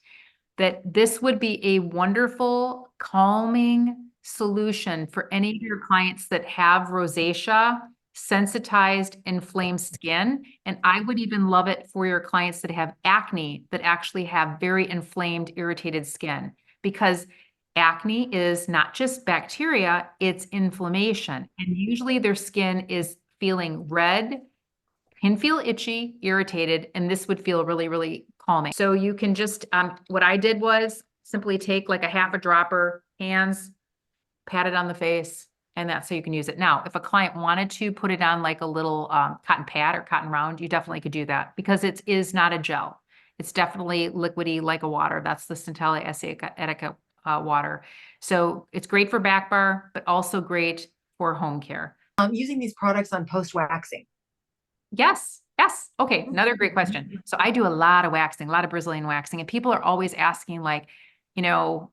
[SPEAKER 1] that this would be a wonderful calming solution for any of your clients that have rosacea, sensitized, inflamed skin. And I would even love it for your clients that have acne, that actually have very inflamed, irritated skin, because acne is not just bacteria, it's inflammation. And usually their skin is feeling red, can feel itchy, irritated, and this would feel really, really calming. So you can just, what I did was simply take like a half a dropper, hands, pat it on the face, and that's how you can use it. Now, if a client wanted to put it on like a little cotton pad or cotton round, you definitely could do that because it is not a gel. It's definitely liquidy like a water. That's the Centella Asiatica water. So it's great for back bar, but also great for home care.
[SPEAKER 2] Using these products on post-waxing.
[SPEAKER 1] Yes. Yes. Okay. Another great question. So I do a lot of waxing, a lot of Brazilian waxing, and people are always asking like, well,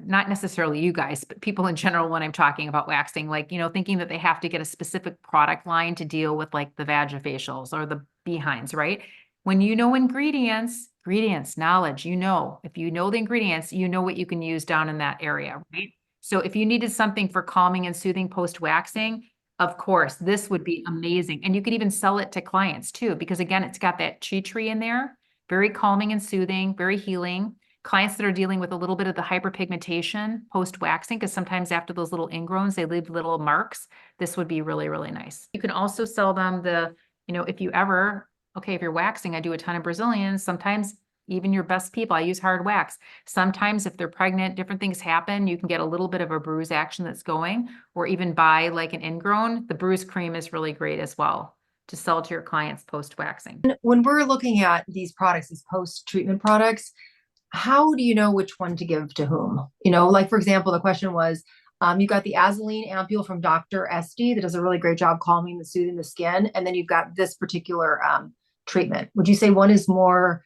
[SPEAKER 1] not necessarily you guys, but people in general, when I'm talking about waxing, like, thinking that they have to get a specific product line to deal with like the vagifacials or the behinds, right? When you know ingredients, knowledge, if you know the ingredients, you know what you can use down in that area, right? So if you needed something for calming and soothing post-waxing, of course, this would be amazing. And you could even sell it to clients too, because again, it's got that tea tree in there, very calming and soothing, very healing. Clients that are dealing with a little bit of the hyperpigmentation post-waxing, because sometimes after those little ingrowns, they leave little marks. This would be really, really nice. You can also sell them if you're waxing, I do a ton of Brazilians, sometimes even your best people, I use hard wax. Sometimes if they're pregnant, different things happen. You can get a little bit of a bruise action that's going, or even buy like an ingrown. The bruise cream is really great as well to sell to your clients post-waxing.
[SPEAKER 2] When we're looking at these products, these post-treatment products, how do you know which one to give to whom? Like for example, the question was, you've got the Azulene ampule from Dr. SD that does a really great job calming and soothing the skin. And then you've got this particular treatment. Would you say one is more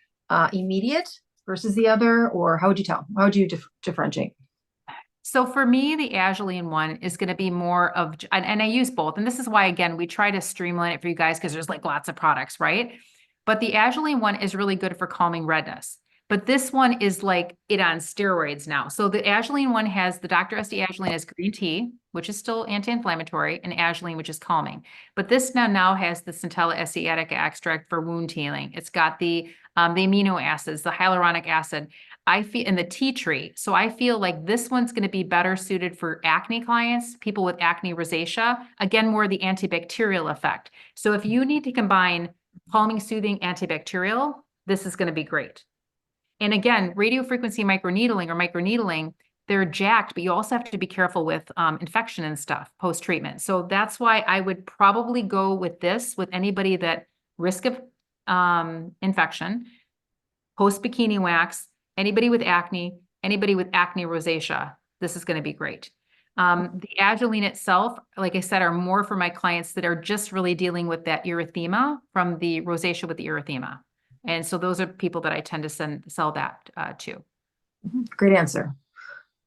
[SPEAKER 2] immediate versus the other, or how would you tell? How would you differentiate?
[SPEAKER 1] So for me, the Azulene one is going to be more of, and I use both. And this is why, again, we try to streamline it for you guys because there's like lots of products, right? But the Azulene one is really good for calming redness. But this one is like it on steroids now. So the Azulene one has, the Dr. SD Azulene has green tea, which is still anti-inflammatory, and Azulene, which is calming. But this now has the Centella Asiatica extract for wound healing. It's got the amino acids, the hyaluronic acid, and the tea tree. So I feel like this one's going to be better suited for acne clients, people with acne rosacea, again, more the antibacterial effect. So if you need to combine calming, soothing, antibacterial, this is going to be great. And again, radiofrequency microneedling, they're jacked, but you also have to be careful with infection and stuff post-treatment. So that's why I would probably go with this with anybody that risk of infection, post-bikini wax, anybody with acne rosacea. This is going to be great. The Azulene itself, like I said, are more for my clients that are just really dealing with that erythema from the rosacea with the erythema. And so those are people that I tend to sell that to.
[SPEAKER 2] Great answer.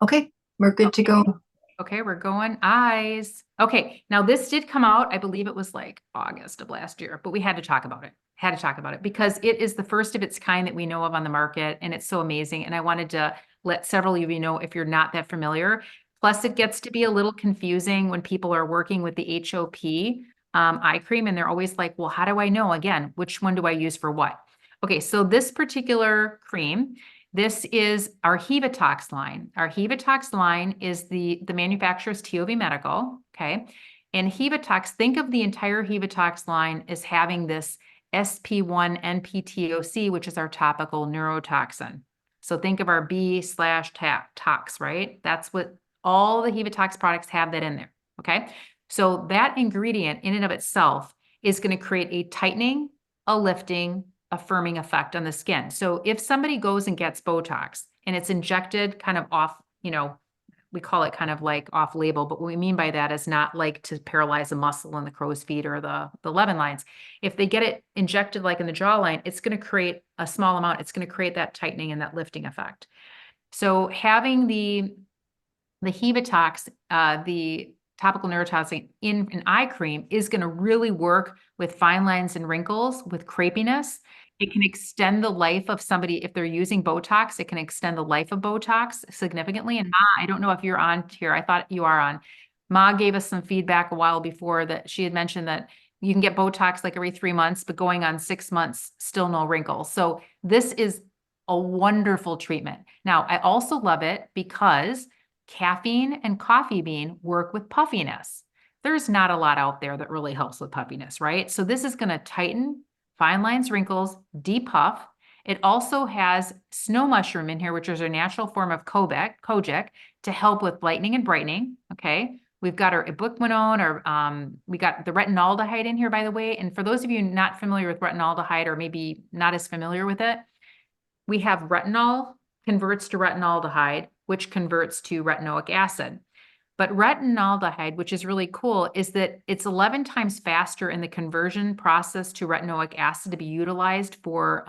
[SPEAKER 2] Okay, we're good to go.
[SPEAKER 1] Okay, we're going eyes. Okay, now this did come out, I believe it was like August of last year, but we had to talk about it. Because it is the first of its kind that we know of on the market, and it's so amazing. And I wanted to let several of you know if you're not that familiar. Plus, it gets to be a little confusing when people are working with the HOP eye cream, and they're always like, well, how do I know, again, which one do I use for what? Okay, so this particular cream, this is our Hevatox line. Our Hevatox line is the manufacturer's TOV Medical, okay? And Hevatox, think of the entire Hevatox line as having this SP1-NPTOC, which is our topical neurotoxin. So think of our B/tox, right? That's what all the Hevatox products have that in there, okay? So that ingredient in and of itself is going to create a tightening, a lifting, a firming effect on the skin. So if somebody goes and gets Botox and it's injected kind of off, we call it kind of like off label, but what we mean by that is not like to paralyze a muscle in the crow's feet or the Levin lines. If they get it injected like in the jawline, it's going to create a small amount. It's going to create that tightening and that lifting effect. So having the Hevatox, the topical neurotoxin in an eye cream is going to really work with fine lines and wrinkles, with crepiness. It can extend the life of somebody. If they're using Botox, it can extend the life of Botox significantly. And Ma, I don't know if you're on here. I thought you are on. Ma gave us some feedback a while before that she had mentioned that you can get Botox like every 3 months, but going on 6 months, still no wrinkles. So this is a wonderful treatment. Now, I also love it because caffeine and coffee bean work with puffiness. There's not a lot out there that really helps with puffiness, right? So this is going to tighten fine lines, wrinkles, depuff. It also has snow mushroom in here, which is a natural form of kojic to help with lightening and brightening. Okay. We've got our ubiquinone, or we got the retinaldehyde in here, by the way. And for those of you not familiar with retinaldehyde, or maybe not as familiar with it, we have retinol converts to retinaldehyde, which converts to retinoic acid. But retinaldehyde, which is really cool, is that it's 11 times faster in the conversion process to retinoic acid to be utilized for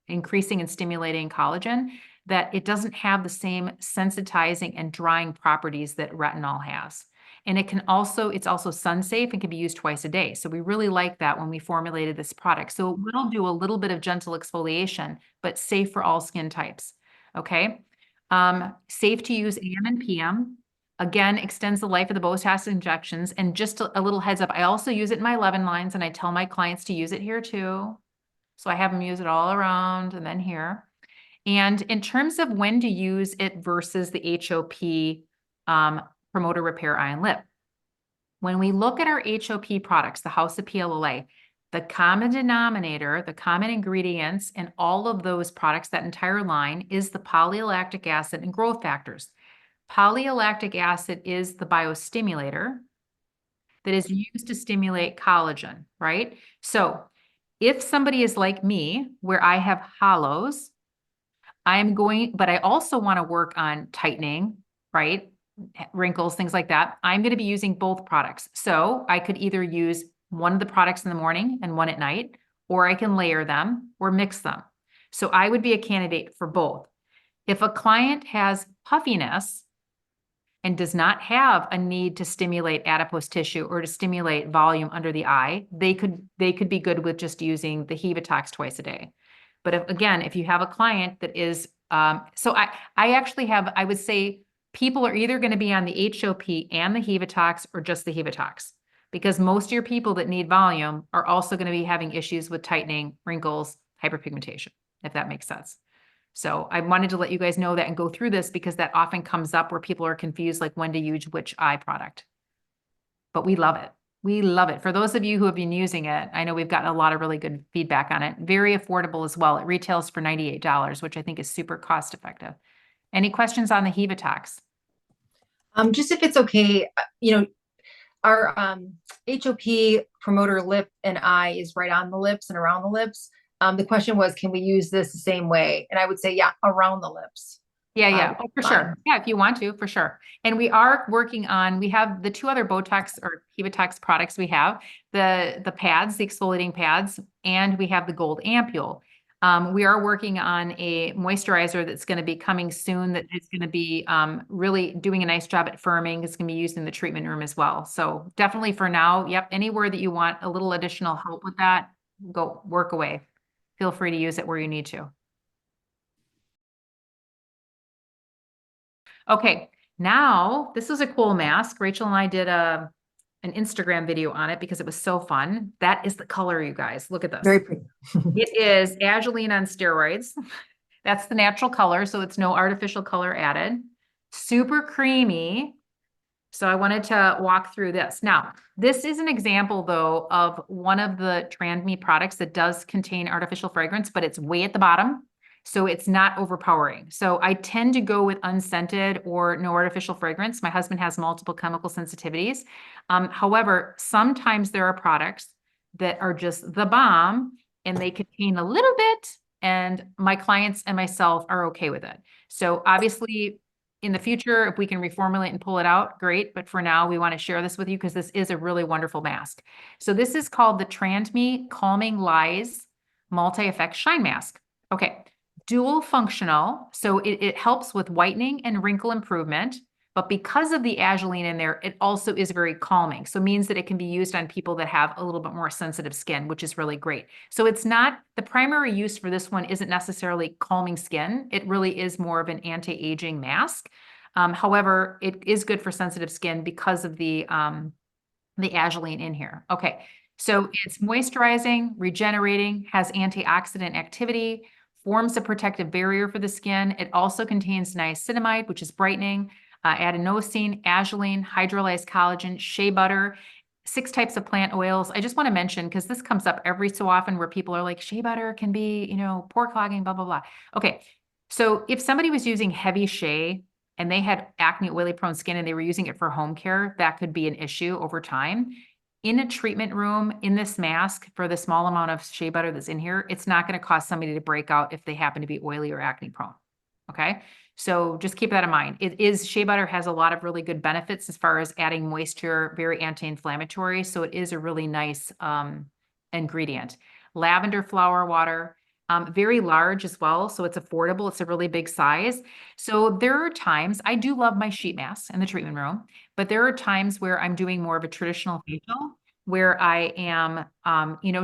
[SPEAKER 1] increasing and stimulating collagen, that it doesn't have the same sensitizing and drying properties that retinol has. And it's also sun safe and can be used twice a day. So we really like that when we formulated this product. So it will do a little bit of gentle exfoliation, but safe for all skin types. Okay. Safe to use AM and PM. Again, extends the life of the Botox injections. And just a little heads up, I also use it in my 11 lines, and I tell my clients to use it here too. So I have them use it all around and then here. And in terms of when to use it versus the HOP Promoter Repair Eye and Lip, when we look at our HOP products, the House of PLLA, the common denominator, the common ingredients in all of those products, that entire line, is the polylactic acid and growth factors. Polylactic acid is the biostimulator that is used to stimulate collagen, right? So if somebody is like me, where I have hollows, but I also want to work on tightening, right? Wrinkles, things like that. I'm going to be using both products. So I could either use one of the products in the morning and one at night, or I can layer them or mix them. So I would be a candidate for both. If a client has puffiness and does not have a need to stimulate adipose tissue or to stimulate volume under the eye, they could be good with just using the Hevatox twice a day. But if you have a client that is, so I actually have, I would say people are either going to be on the HOP and the Hevatox or just the Hevatox, because most of your people that need volume are also going to be having issues with tightening, wrinkles, hyperpigmentation, if that makes sense. So I wanted to let you guys know that and go through this because that often comes up where people are confused, like when to use which eye product. But we love it. We love it. For those of you who have been using it, I know we've gotten a lot of really good feedback on it. Very affordable as well. It retails for $98, which I think is super cost effective. Any questions on the Hevatox?
[SPEAKER 2] Just if it's okay, our HOP promoter lip and eye is right on the lips and around the lips. The question was, can we use this the same way? And I would say, yeah, around the lips.
[SPEAKER 1] Yeah. Oh, for sure. Yeah, if you want to, for sure. And we are working on, we have the two other Botox or Hevatox products we have, the pads, the exfoliating pads, and we have the gold ampule. We are working on a moisturizer that's going to be coming soon that is going to be really doing a nice job at firming. It's going to be used in the treatment room as well. So definitely for now, yep, anywhere that you want a little additional help with that, go work away. Feel free to use it where you need to. Okay, now this is a cool mask. Rachel and I did an Instagram video on it because it was so fun. That is the color, you guys. Look at this.
[SPEAKER 2] Very pretty.
[SPEAKER 1] It is Agiline on steroids. That's the natural color, so it's no artificial color added. Super creamy. So I wanted to walk through this. Now, this is an example, though, of one of the TRME products that does contain artificial fragrance, but it's way at the bottom. So it's not overpowering. So I tend to go with unscented or no artificial fragrance. My husband has multiple chemical sensitivities. However, sometimes there are products that are just the bomb and they contain a little bit, and my clients and myself are okay with it. So obviously, in the future, if we can reformulate and pull it out, great. But for now, we want to share this with you because this is a really wonderful mask. So this is called the Tramy Calming Lies Multi-Effect Shine Mask. Okay, dual functional. So it helps with whitening and wrinkle improvement, But because of the azulene in there, it also is very calming. So it means that it can be used on people that have a little bit more sensitive skin, which is really great. So it's not, the primary use for this one isn't necessarily calming skin. It really is more of an anti-aging mask. However, it is good for sensitive skin because of the azulene in here. Okay, so it's moisturizing, regenerating, has antioxidant activity, forms a protective barrier for the skin. It also contains niacinamide, which is brightening, adenosine, azulene, hydrolyzed collagen, shea butter, 6 types of plant oils. I just want to mention, because this comes up every so often where people are like, shea butter can be, pore clogging, blah, blah, blah. Okay, so if somebody was using heavy shea and they had acne, oily prone skin and they were using it for home care, that could be an issue over time. In a treatment room, in this mask, for the small amount of shea butter that's in here, it's not going to cause somebody to break out if they happen to be oily or acne prone. Okay. So just keep that in mind. Shea butter has a lot of really good benefits as far as adding moisture, very anti-inflammatory. So it is a really nice ingredient. Lavender flower water, very large as well. So it's affordable. It's a really big size. So there are times, I do love my sheet masks in the treatment room, but there are times where I'm doing more of a traditional facial where I am,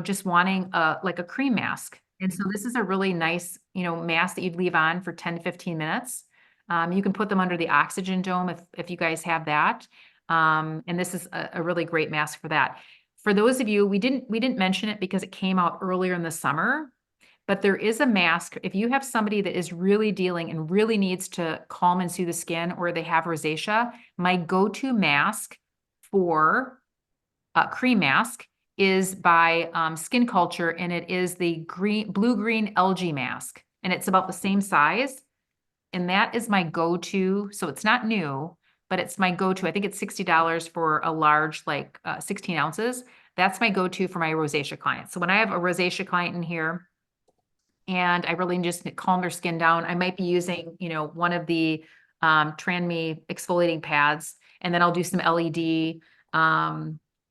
[SPEAKER 1] just wanting like a cream mask. And so this is a really nice, mask that you'd leave on for 10 to 15 minutes. You can put them under the oxygen dome if you guys have that. And this is a really great mask for that. For those of you, we didn't mention it because it came out earlier in the summer, but there is a mask. If you have somebody that is really dealing and really needs to calm and soothe the skin, or they have rosacea, my go-to mask for cream mask is by Skin Culture, and it is the blue-green algae mask, and it's about the same size, and that is my go-to. So it's not new, but it's my go-to. I think it's $60 for a large, like 16 ounces. That's my go-to for my rosacea clients. So when I have a rosacea client in here, and I really just calm their skin down, I might be using, one of the Tramy exfoliating pads, and then I'll do some LED,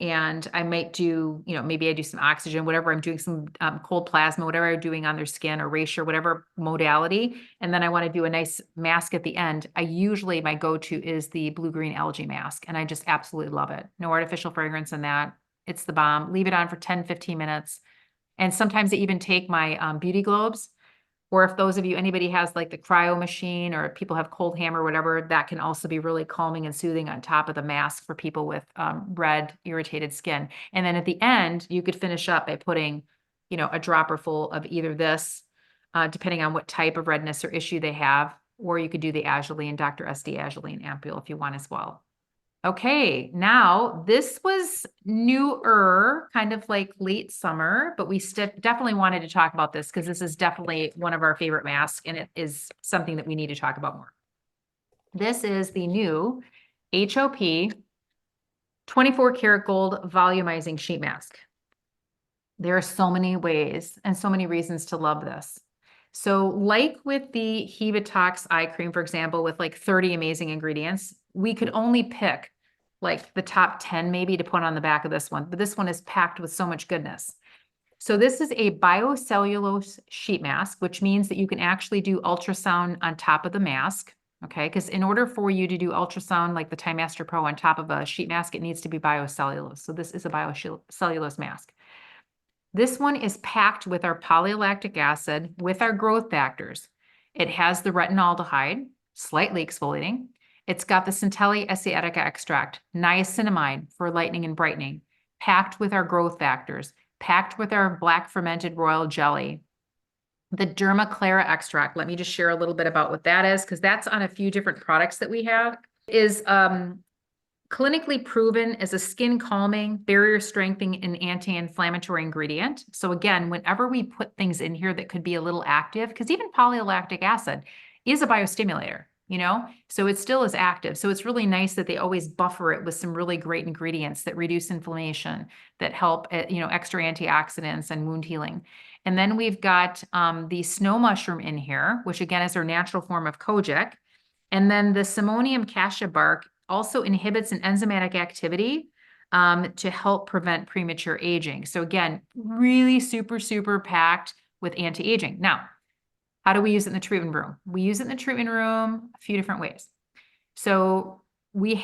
[SPEAKER 1] and I might do, maybe I do some oxygen, whatever I'm doing, some cold plasma, whatever I'm doing on their skin, or erasure, whatever modality. And then I want to do a nice mask at the end. My go-to is the blue-green algae mask, and I just absolutely love it. No artificial fragrance in that. It's the bomb. Leave it on for 10, 15 minutes. And sometimes I even take my beauty globes, or if anybody has like the cryo machine, or people have cold ham or whatever, that can also be really calming and soothing on top of the mask for people with red, irritated skin. And then at the end, you could finish up by putting, a dropper full of either this, depending on what type of redness or issue they have, or you could do the azulene, Dr. SD Azulene Ampule if you want as well. Okay, now this was newer, kind of like late summer, but we definitely wanted to talk about this because this is definitely one of our favorite masks, and it is something that we need to talk about more. This is the new HOP 24 karat gold volumizing sheet mask. There are so many ways and so many reasons to love this. So like with the Detox eye cream, for example, with like 30 amazing ingredients, we could only pick like the top 10 maybe to put on the back of this one, but this one is packed with so much goodness. So this is a biocellulose sheet mask, which means that you can actually do ultrasound on top of the mask, okay? Because in order for you to do ultrasound like the Time Master Pro on top of a sheet mask, it needs to be biocellulose. So this is a biocellulose mask. This one is packed with our polylactic acid, with our growth factors. It has the retinaldehyde, slightly exfoliating. It's got the Centelli asiatica extract, niacinamide for lightening and brightening, packed with our growth factors, packed with our black fermented royal jelly. The Dermaclara extract, let me just share a little bit about what that is, because that's on a few different products that we have, is clinically proven as a skin calming, barrier strengthening, and anti-inflammatory ingredient. So again, whenever we put things in here that could be a little active, because even polylactic acid is a biostimulator, so it still is active. So it's really nice that they always buffer it with some really great ingredients that reduce inflammation, that help, extra antioxidants and wound healing. And then we've got the snow mushroom in here, which again is our natural form of kojic. And then the Simonium cassia bark also inhibits an enzymatic activity to help prevent premature aging. So again, really super, super packed with anti-aging. Now, how do we use it in the treatment room? We use it in the treatment room a few different ways. So we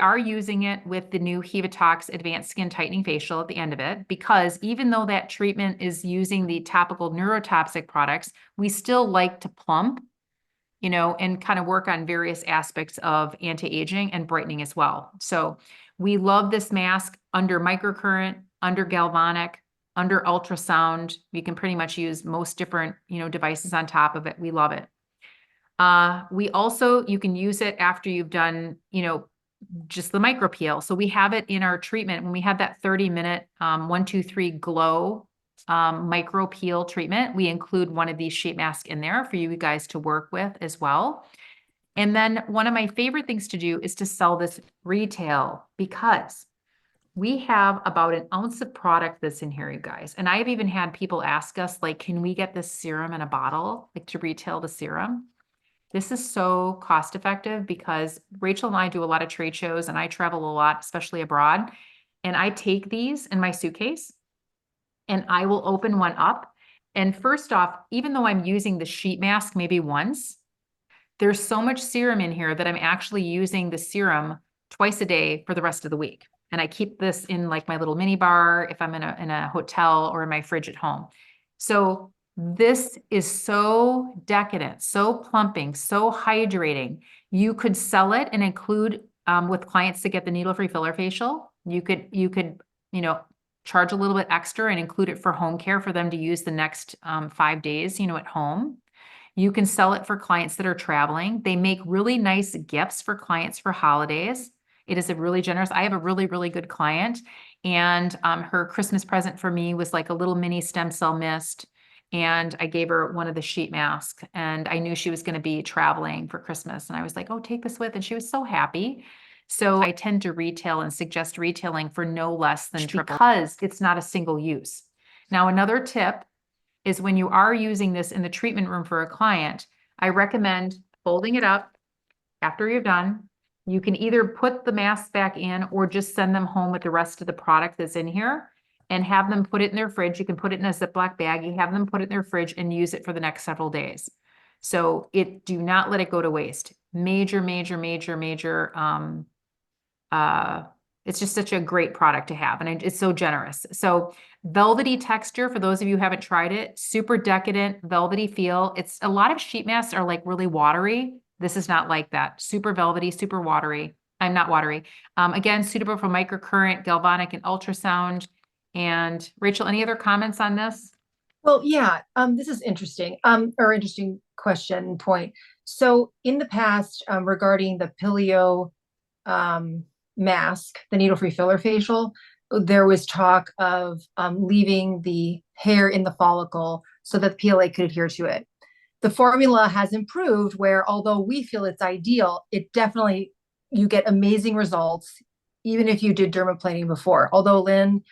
[SPEAKER 1] are using it with the new Detox Advanced Skin Tightening Facial at the end of it, because even though that treatment is using the topical neurotoxic products, we still like to plump, and kind of work on various aspects of anti-aging and brightening as well. So we love this mask under microcurrent, under galvanic, under ultrasound. You can pretty much use most different, devices on top of it. We love it. You can use it after you've done, just the micro peel. So we have it in our treatment when we have that 30-minute 1, 2, 3 glow micro peel treatment. We include one of these sheet masks in there for you guys to work with as well. And then one of my favorite things to do is to sell this retail, because we have about an ounce of product that's in here, you guys. And I have even had people ask us, like, can we get this serum in a bottle, like to retail the serum? This is so cost effective because Rachel and I do a lot of trade shows and I travel a lot, especially abroad. And I take these in my suitcase and I will open one up. And first off, even though I'm using the sheet mask maybe once, there's so much serum in here that I'm actually using the serum twice a day for the rest of the week. And I keep this in like my little mini bar if I'm in a hotel or in my fridge at home. So this is so decadent, so plumping, so hydrating. You could sell it and include with clients to get the needle-free filler facial. You could, charge a little bit extra and include it for home care for them to use the next 5 days, at home. You can sell it for clients that are traveling. They make really nice gifts for clients for holidays. It is a really generous. I have a really, really good client, and her Christmas present for me was like a little mini stem cell mist. And I gave her one of the sheet masks, and I knew she was going to be traveling for Christmas. And I was like, oh, take this with. And she was so happy. So I tend to retail and suggest retailing for no less than triple, because it's not a single use. Now, another tip is when you are using this in the treatment room for a client, I recommend folding it up after you're done. You can either put the mask back in or just send them home with the rest of the product that's in here and have them put it in their fridge. You can put it in a Ziploc bag. You have them put it in their fridge and use it for the next several days. So do not let it go to waste. Major, major, major, major. It's just such a great product to have. And it's so generous. So velvety texture, for those of you who haven't tried it, super decadent, velvety feel. It's a lot of sheet masks are like really watery. This is not like that. Super velvety, super watery. I'm not watery. Again, suitable for microcurrent, galvanic, and ultrasound. And Rachel, any other comments on this?
[SPEAKER 2] Well, yeah, this is interesting, or interesting question point. So in the past, regarding the Pilio mask, the needle-free filler facial, there was talk of leaving the hair in the follicle so that the PLA could adhere to it. The formula has improved where, although we feel it's ideal, it definitely, you get amazing results, even if you did dermaplaning before. Although Lynn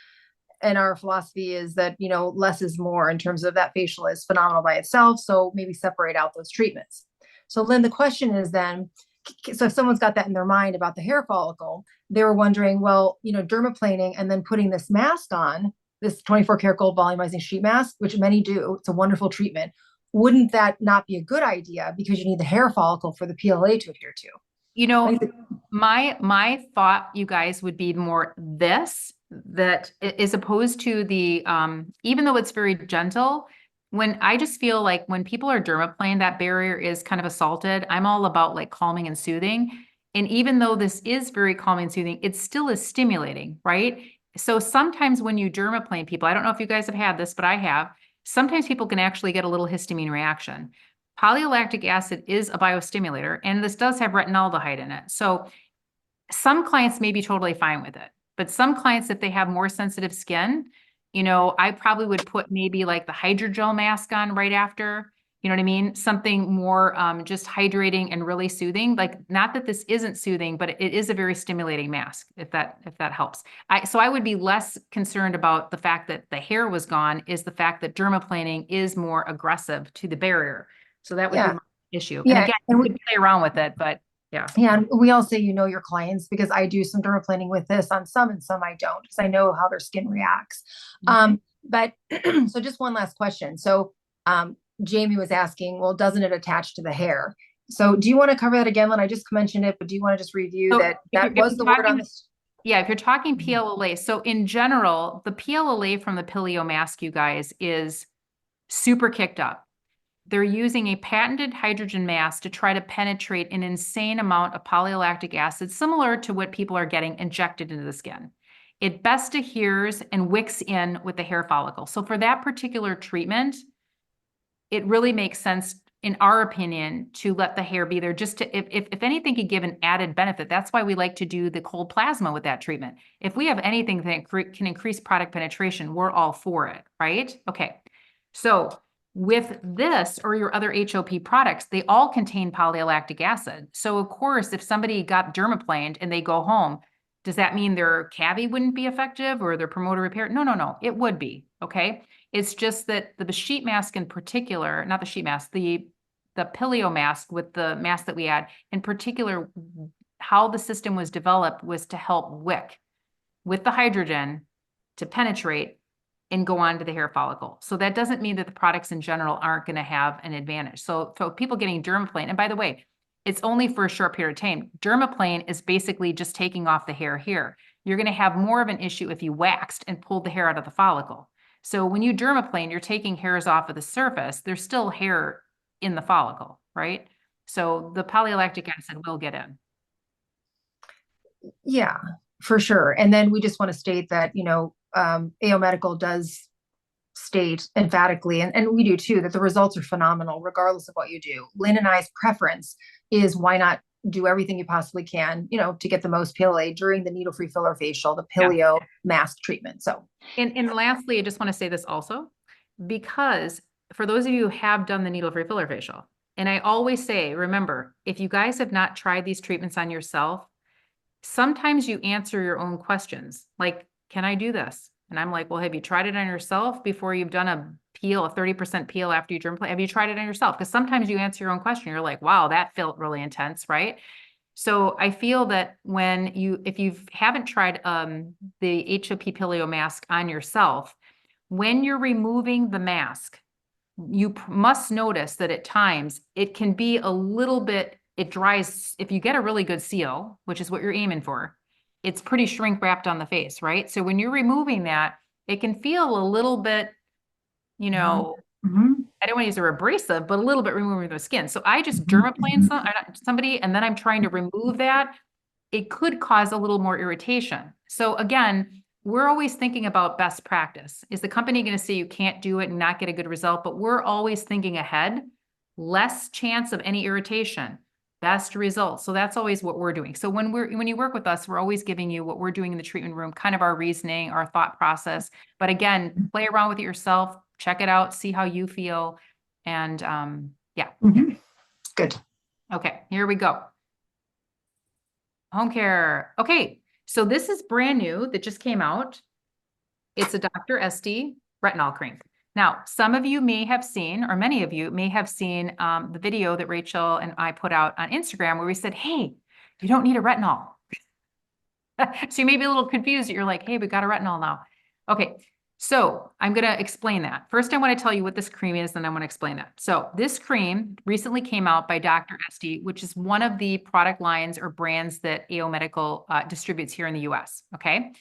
[SPEAKER 2] and our philosophy is that, less is more in terms of that facial is phenomenal by itself. So maybe separate out those treatments. So Lynn, the question is then, so if someone's got that in their mind about the hair follicle, they were wondering, well, dermaplaning and then putting this mask on, this 24 karat gold volumizing sheet mask, which many do, it's a wonderful treatment. Wouldn't that not be a good idea because you need the hair follicle for the PLA to adhere to?
[SPEAKER 1] My thought, you guys, would be more that as opposed to the, even though it's very gentle, when I just feel like when people are dermaplaning, that barrier is kind of assaulted. I'm all about like calming and soothing. And even though this is very calming and soothing, it still is stimulating, right? So sometimes when you dermaplane people, I don't know if you guys have had this, but I have, sometimes people can actually get a little histamine reaction. Polylactic acid is a biostimulator, and this does have retinaldehyde in it. So some clients may be totally fine with it, but some clients, if they have more sensitive skin, I probably would put maybe like the hydrogel mask on right after, you know what I mean? Something more just hydrating and really soothing. Like, not that this isn't soothing, but it is a very stimulating mask, if that helps. So I would be less concerned about the fact that the hair was gone, is the fact that dermaplaning is more aggressive to the barrier. So that would be my issue.
[SPEAKER 2] Yeah.
[SPEAKER 1] And again, you could play around with it, but yeah.
[SPEAKER 2] Yeah. And we all say, your clients, because I do some dermaplaning with this on some and some I don't, because I know how their skin reacts. But so just one last question. So Jamie was asking, well, doesn't it attach to the hair? So do you want to cover that again, Lynn? I just mentioned it, but do you want to just review
[SPEAKER 1] So
[SPEAKER 2] that that
[SPEAKER 1] if
[SPEAKER 2] was
[SPEAKER 1] you're
[SPEAKER 2] the word on
[SPEAKER 1] talking,
[SPEAKER 2] this?
[SPEAKER 1] yeah, if you're talking
[SPEAKER 2] Mhm.
[SPEAKER 1] PLLA, so in general, the PLLA from the Pilio mask, you guys, is super kicked up. They're using a patented hydrogen mask to try to penetrate an insane amount of polylactic acid, similar to what people are getting injected into the skin. It best adheres and wicks in with the hair follicle. So for that particular treatment, it really makes sense, in our opinion, to let the hair be there just to, if anything could give an added benefit. That's why we like to do the cold plasma with that treatment. If we have anything that can increase product penetration, we're all for it, right? Okay. So with this or your other HOP products, they all contain polylactic acid. So of course, if somebody got dermaplaned and they go home, does that mean their cavity wouldn't be effective or their promoter repair? No, no, no, it would be, okay? It's just that the sheet mask in particular, not the sheet mask, the Pilio mask with the mask that we had in particular, how the system was developed was to help wick with the hydrogen to penetrate and go on to the hair follicle. So that doesn't mean that the products in general aren't going to have an advantage. So for people getting dermaplane, and by the way, it's only for a short period of time. Dermaplane is basically just taking off the hair here. You're going to have more of an issue if you waxed and pulled the hair out of the follicle. So when you dermaplane, you're taking hairs off of the surface. There's still hair in the follicle, right? So the polylactic acid will get in.
[SPEAKER 2] Yeah, for sure. And then we just want to state that, AO Medical does state emphatically, and we do too, that the results are phenomenal regardless of what you do. Lynn and I's preference is why not do everything you possibly can, to get the most PLA during the needle-free filler facial, the
[SPEAKER 1] Yeah.
[SPEAKER 2] Pilio mask treatment. So,
[SPEAKER 1] And lastly, I just want to say this also, because for those of you who have done the needle-free filler facial, and I always say, remember, if you guys have not tried these treatments on yourself, sometimes you answer your own questions. Like, can I do this? And I'm like, well, have you tried it on yourself before you've done a peel, a 30% peel after you dermaplane? Have you tried it on yourself? Because sometimes you answer your own question. You're like, wow, that felt really intense, right? So I feel that if you haven't tried the HOP Pilio mask on yourself, when you're removing the mask, you must notice that at times it can be a little bit, it dries. If you get a really good seal, which is what you're aiming for, it's pretty shrink wrapped on the face, right? So when you're removing that, it can feel a little bit, you know,
[SPEAKER 2] mhm,
[SPEAKER 1] I don't want to use the word abrasive, but a little bit removing the skin. So I just
[SPEAKER 2] mhm,
[SPEAKER 1] dermaplane somebody, and then I'm trying to remove that. It could cause a little more irritation. So again, we're always thinking about best practice. Is the company going to say you can't do it and not get a good result? But we're always thinking ahead, less chance of any irritation, best results. So that's always what we're doing. So when you work with us, we're always giving you what we're doing in the treatment room, kind of our reasoning, our thought process. But again, play around with it yourself, check it out, see how you feel. And yeah.
[SPEAKER 2] mhm. Good.
[SPEAKER 1] Okay, here we go. Home care. Okay, so this is brand new that just came out. It's a Dr. SD retinol cream. Now, some of you may have seen, or many of you may have seen the video that Rachel and I put out on Instagram where we said, hey, you don't need a retinol. So you may be a little confused that you're like, hey, we got a retinol now. Okay, so I'm going to explain that. First, I want to tell you what this cream is, then I want to explain that. So this cream recently came out by Dr. SD, which is one of the product lines or brands that AO Medical distributes here in the US, okay?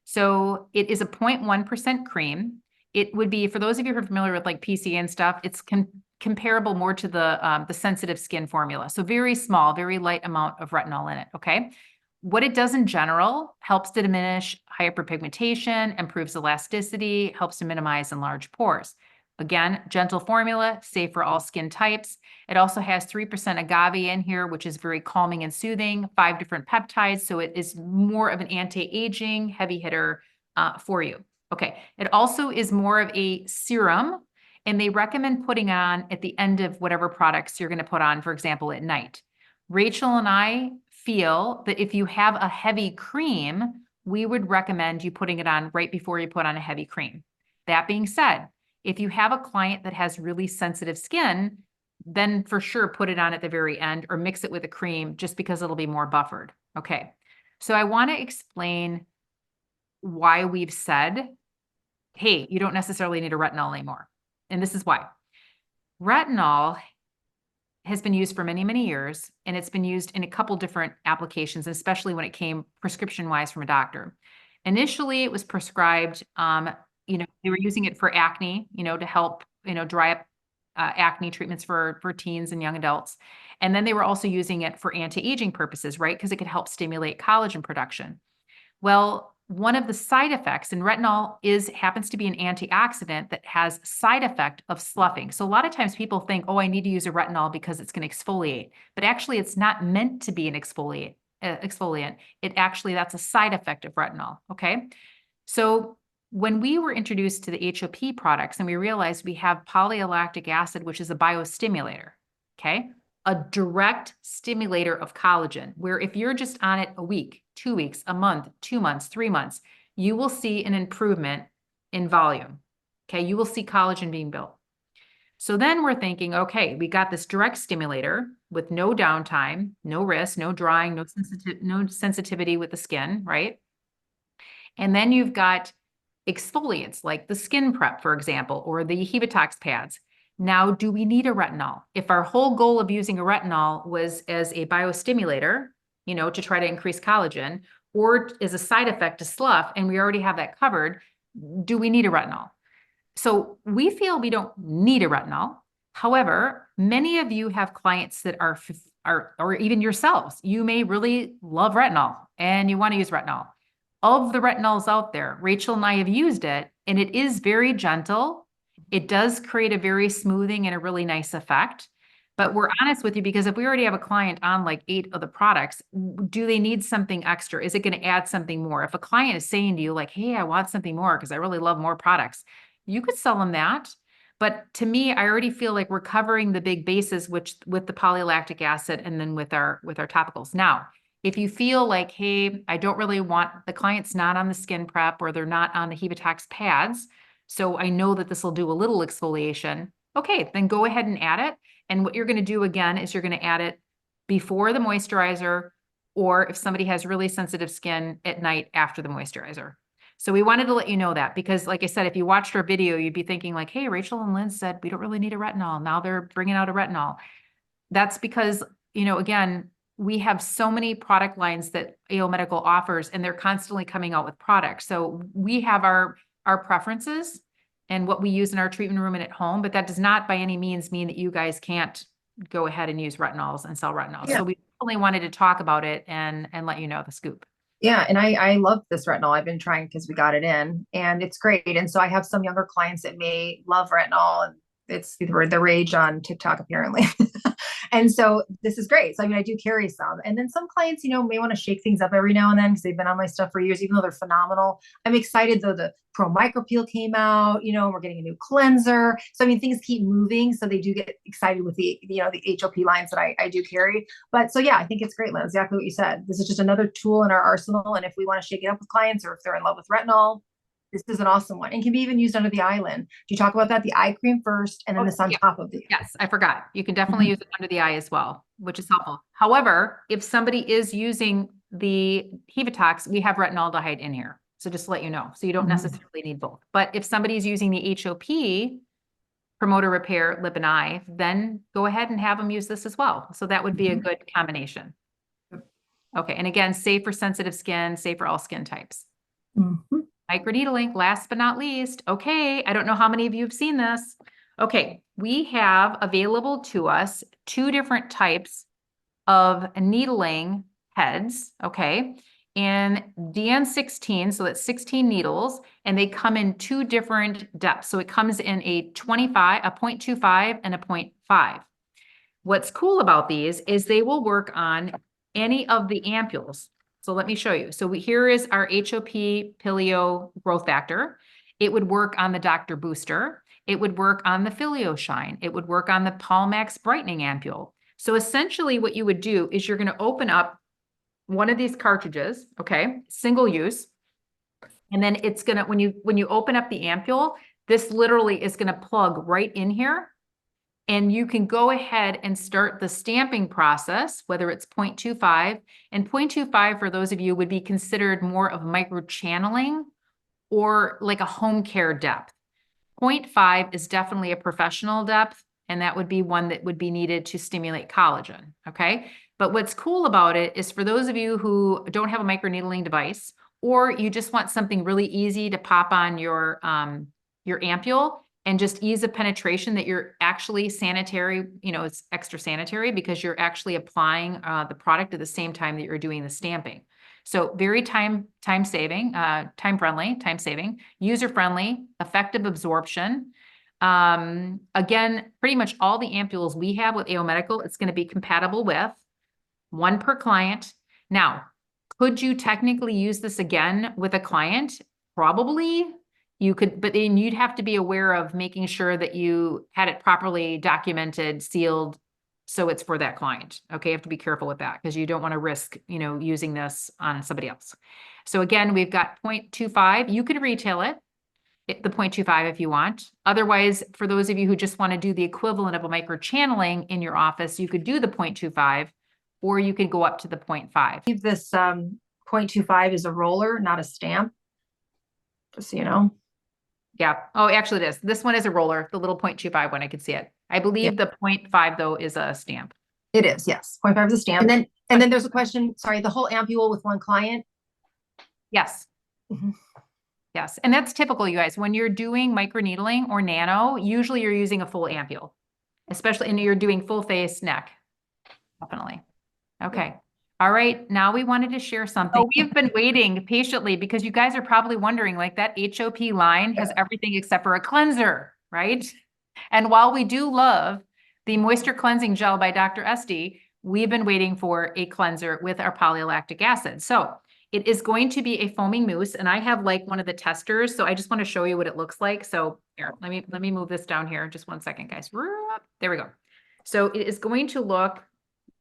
[SPEAKER 1] So it is a 0.1% cream. It would be, for those of you who are familiar with like PCA and stuff, it's comparable more to the sensitive skin formula. So very small, very light amount of retinol in it, okay? What it does in general helps to diminish hyperpigmentation, improves elasticity, helps to minimize enlarged pores. Again, gentle formula, safe for all skin types. It also has 3% agave in here, which is very calming and soothing, 5 different peptides. So it is more of an anti-aging heavy hitter for you. Okay. It also is more of a serum, and they recommend putting on at the end of whatever products you're going to put on, for example, at night. Rachel and I feel that if you have a heavy cream, we would recommend you putting it on right before you put on a heavy cream. That being said, if you have a client that has really sensitive skin, then for sure put it on at the very end or mix it with a cream just because it'll be more buffered. Okay. So I want to explain why we've said, hey, you don't necessarily need a retinol anymore. And this is why. Retinol has been used for many, many years, and it's been used in a couple different applications, especially when it came prescription-wise from a doctor. Initially, it was prescribed, they were using it for acne, to help, dry up acne treatments for teens and young adults. And then they were also using it for anti-aging purposes, right? Because it could help stimulate collagen production. Well, one of the side effects, and retinol happens to be an antioxidant that has side effect of sloughing. So a lot of times people think, oh, I need to use a retinol because it's going to exfoliate, but actually it's not meant to be an exfoliant. That's a side effect of retinol. Okay. So when we were introduced to the HOP products and we realized we have polylactic acid, which is a biostimulator. Okay. A direct stimulator of collagen, where if you're just on it a week, 2 weeks, a month, 2 months, 3 months, you will see an improvement in volume. Okay, you will see collagen being built. So then we're thinking, okay, we got this direct stimulator with no downtime, no risk, no drying, no sensitivity with the skin, right? And then you've got exfoliants like the skin prep, for example, or the Detox pads. Now, do we need a retinol? If our whole goal of using a retinol was as a biostimulator, to try to increase collagen, or as a side effect to slough, and we already have that covered, do we need a retinol? So we feel we don't need a retinol. However, many of you have clients that are, or even yourselves, you may really love retinol and you want to use retinol. Of the retinols out there, Rachel and I have used it, and it is very gentle. It does create a very smoothing and a really nice effect. But we're honest with you, because if we already have a client on like 8 of the products, do they need something extra? Is it going to add something more? If a client is saying to you like, hey, I want something more because I really love more products, you could sell them that. But to me, I already feel like we're covering the big bases, which with the polylactic acid and then with our topicals. Now, if you feel like, hey, I don't really want, the client's not on the skin prep or they're not on the Detox pads, so I know that this will do a little exfoliation, okay, then go ahead and add it. And what you're going to do again is you're going to add it before the moisturizer, or if somebody has really sensitive skin, at night after the moisturizer. So we wanted to let you know that, because like I said, if you watched our video, you'd be thinking like, hey, Rachel and Lynn said we don't really need a retinol. Now they're bringing out a retinol. That's because, again, we have so many product lines that AO Medical offers, and they're constantly coming out with products. So we have our preferences and what we use in our treatment room and at home, but that does not by any means mean that you guys can't go ahead and use retinols and sell retinols. Yeah. So we only wanted to talk about it and let you know the scoop.
[SPEAKER 2] Yeah. And I love this retinol. I've been trying because we got it in and it's great. And so I have some younger clients that may love retinol, and it's the rage on TikTok apparently. And so this is great. So, I mean, I do carry some, and then some clients, may want to shake things up every now and then because they've been on my stuff for years, even though they're phenomenal. I'm excited though. The Pro Micro Peel came out, we're getting a new cleanser. So, I mean, things keep moving. So they do get excited with the HOP lines that I do carry. But so, yeah, I think it's great, Lynn. Exactly what you said. This is just another tool in our arsenal. And if we want to shake it up with clients, or if they're in love with retinol, this is an awesome one, and can be even used under the eyelid. Do you talk about that? The eye cream first, and then this on top of the.
[SPEAKER 1] Yes, I forgot. You can definitely use it under the eye as well, which is helpful. However, if somebody is using the Detox, we have retinaldehyde in here. So just to let you know. So you don't necessarily need both. But if somebody's using the HOP, promoter repair, lip and eye, then go ahead and have them use this as well. So that would be a good combination. Okay. And again, safe for sensitive skin, safe for all skin types. Microneedling, last but not least. Okay, I don't know how many of you have seen this. Okay, we have available to us 2 different types of needling heads, okay, in DN16, so that's 16 needles, and they come in 2 different depths. So it comes in a 25, a 0.25, and a 0.5. What's cool about these is they will work on any of the ampules. So let me show you. So here is our HOP Pilio growth factor. It would work on the Dr. Booster. It would work on the Filio Shine. It would work on the Palmax brightening ampule. So essentially what you would do is you're going to open up one of these cartridges, okay, single use. And then it's going to, when you open up the ampule, this literally is going to plug right in here. And you can go ahead and start the stamping process, whether it's 0.25, and 0.25 for those of you would be considered more of micro channeling or like a home care depth. 0.5 is definitely a professional depth, and that would be one that would be needed to stimulate collagen, okay? But what's cool about it is for those of you who don't have a microneedling device, or you just want something really easy to pop on your ampule and just ease of penetration, that you're actually sanitary, it's extra sanitary because you're actually applying the product at the same time that you're doing the stamping. So very time saving, time saving, user friendly, effective absorption. Again, pretty much all the ampules we have with AO Medical, it's going to be compatible with, one per client. Now, could you technically use this again with a client? Probably. You could, but then you'd have to be aware of making sure that you had it properly documented, sealed, so it's for that client. Okay, you have to be careful with that because you don't want to risk, using this on somebody else. So again, we've got 0.25. You could retail it, the 0.25 if you want. Otherwise, for those of you who just want to do the equivalent of a microchanneling in your office, you could do the 0.25, or you could go up to the 0.5.
[SPEAKER 2] Leave this 0.25 is a roller, not a stamp. Just so you know.
[SPEAKER 1] Yeah. Oh, actually it is. This one is a roller, the little 0.25 one, I could see it. I believe the 0.5 though is a stamp.
[SPEAKER 2] It is, yes. 0.5 is a stamp. And then there's a question, sorry, the whole ampule with one client?
[SPEAKER 1] Yes. Yes. And that's typical, you guys. When you're doing microneedling or nano, usually you're using a full ampule, especially, and you're doing full face neck. Definitely. Okay. All right. Now we wanted to share something. Oh, we've been waiting patiently because you guys are probably wondering, like, that HOP line has everything except for a cleanser, right? And while we do love the moisture cleansing gel by Dr. SD, we've been waiting for a cleanser with our polylactic acid. So it is going to be a foaming mousse, and I have like one of the testers. So I just want to show you what it looks like. So here, let me move this down here. Just 1 second, guys. There we go. So it is going to look,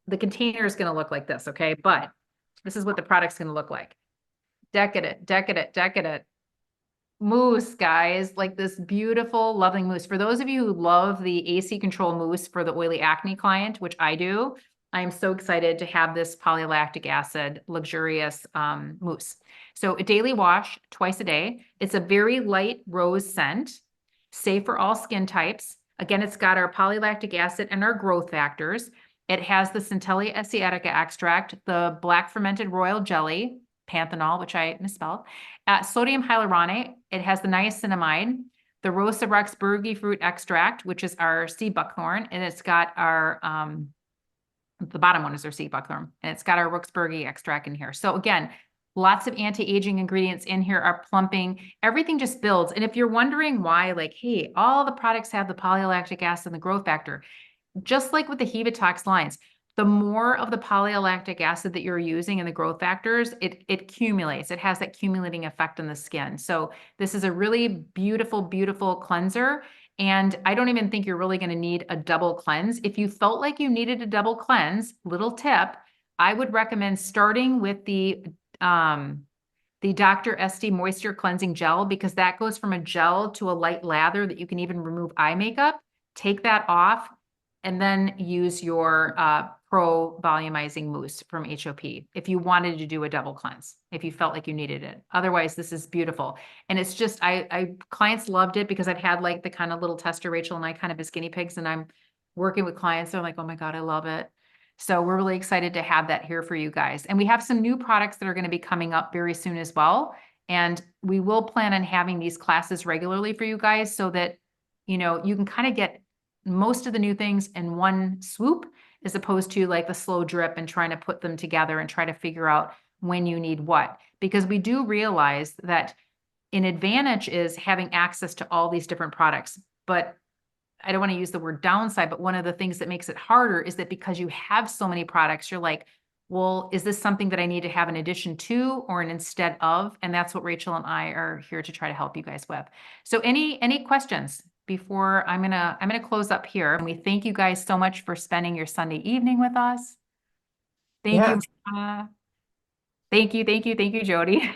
[SPEAKER 1] the container is going to look like this, okay? But this is what the product's going to look like. Decadent mousse, guys, like this beautiful, loving mousse. For those of you who love the AC control mousse for the oily acne client, which I do, I'm so excited to have this polylactic acid luxurious mousse. So a daily wash twice a day. It's a very light rose scent, safe for all skin types. Again, it's got our polylactic acid and our growth factors. It has the Centella asiatica extract, the black fermented royal jelly, panthenol, which I misspelled, sodium hyaluronate. It has the niacinamide, the Rosa Roxburghi fruit extract, which is our sea buckthorn, and it's got our, the bottom one is our sea buckthorn, and it's got our Roxburghi extract in here. So again, lots of anti-aging ingredients in here, are plumping. Everything just builds. And if you're wondering why, like, hey, all the products have the polylactic acid and the growth factor, just like with the Hevatox lines, the more of the polylactic acid that you're using in the growth factors, it accumulates. It has that accumulating effect on the skin. So this is a really beautiful, beautiful cleanser. And I don't even think you're really going to need a double cleanse. If you felt like you needed a double cleanse, little tip, I would recommend starting with the Dr. SD Moisture Cleansing Gel, because that goes from a gel to a light lather that you can even remove eye makeup. Take that off, and then use your Pro Volumizing Mousse from HOP if you wanted to do a double cleanse, if you felt like you needed it. Otherwise, this is beautiful. And it's just, clients loved it because I've had like the kind of little tester, Rachel and I kind of as guinea pigs, and I'm working with clients. They're like, oh my God, I love it. So we're really excited to have that here for you guys. And we have some new products that are going to be coming up very soon as well. And we will plan on having these classes regularly for you guys so that, you can kind of get most of the new things in one swoop, as opposed to like the slow drip and trying to put them together and try to figure out when you need what. Because we do realize that an advantage is having access to all these different products. But I don't want to use the word downside, but one of the things that makes it harder is that because you have so many products, you're like, well, is this something that I need to have in addition to or an instead of? And that's what Rachel and I are here to try to help you guys with. So any questions before I'm gonna close up here? And we thank you guys so much for spending your Sunday evening with us. Thank you. Thank you, Jody.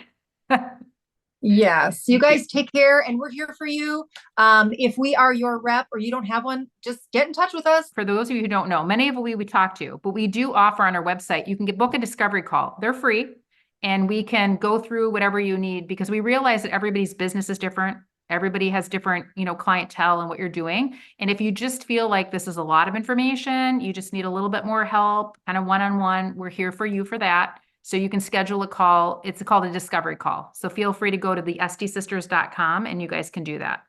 [SPEAKER 2] Yes, you guys take care, and we're here for you. If we are your rep or you don't have one, just get in touch with us.
[SPEAKER 1] For those of you who don't know, many of we talk to, but we do offer on our website, you can book a discovery call. They're free, and we can go through whatever you need, because we realize that everybody's business is different. Everybody has different, clientele and what you're doing. And if you just feel like this is a lot of information, you just need a little bit more help, kind of one-on-one, we're here for you for that. So you can schedule a call. It's called a discovery call. So feel free to go to the sdsisters.com and you guys can do that.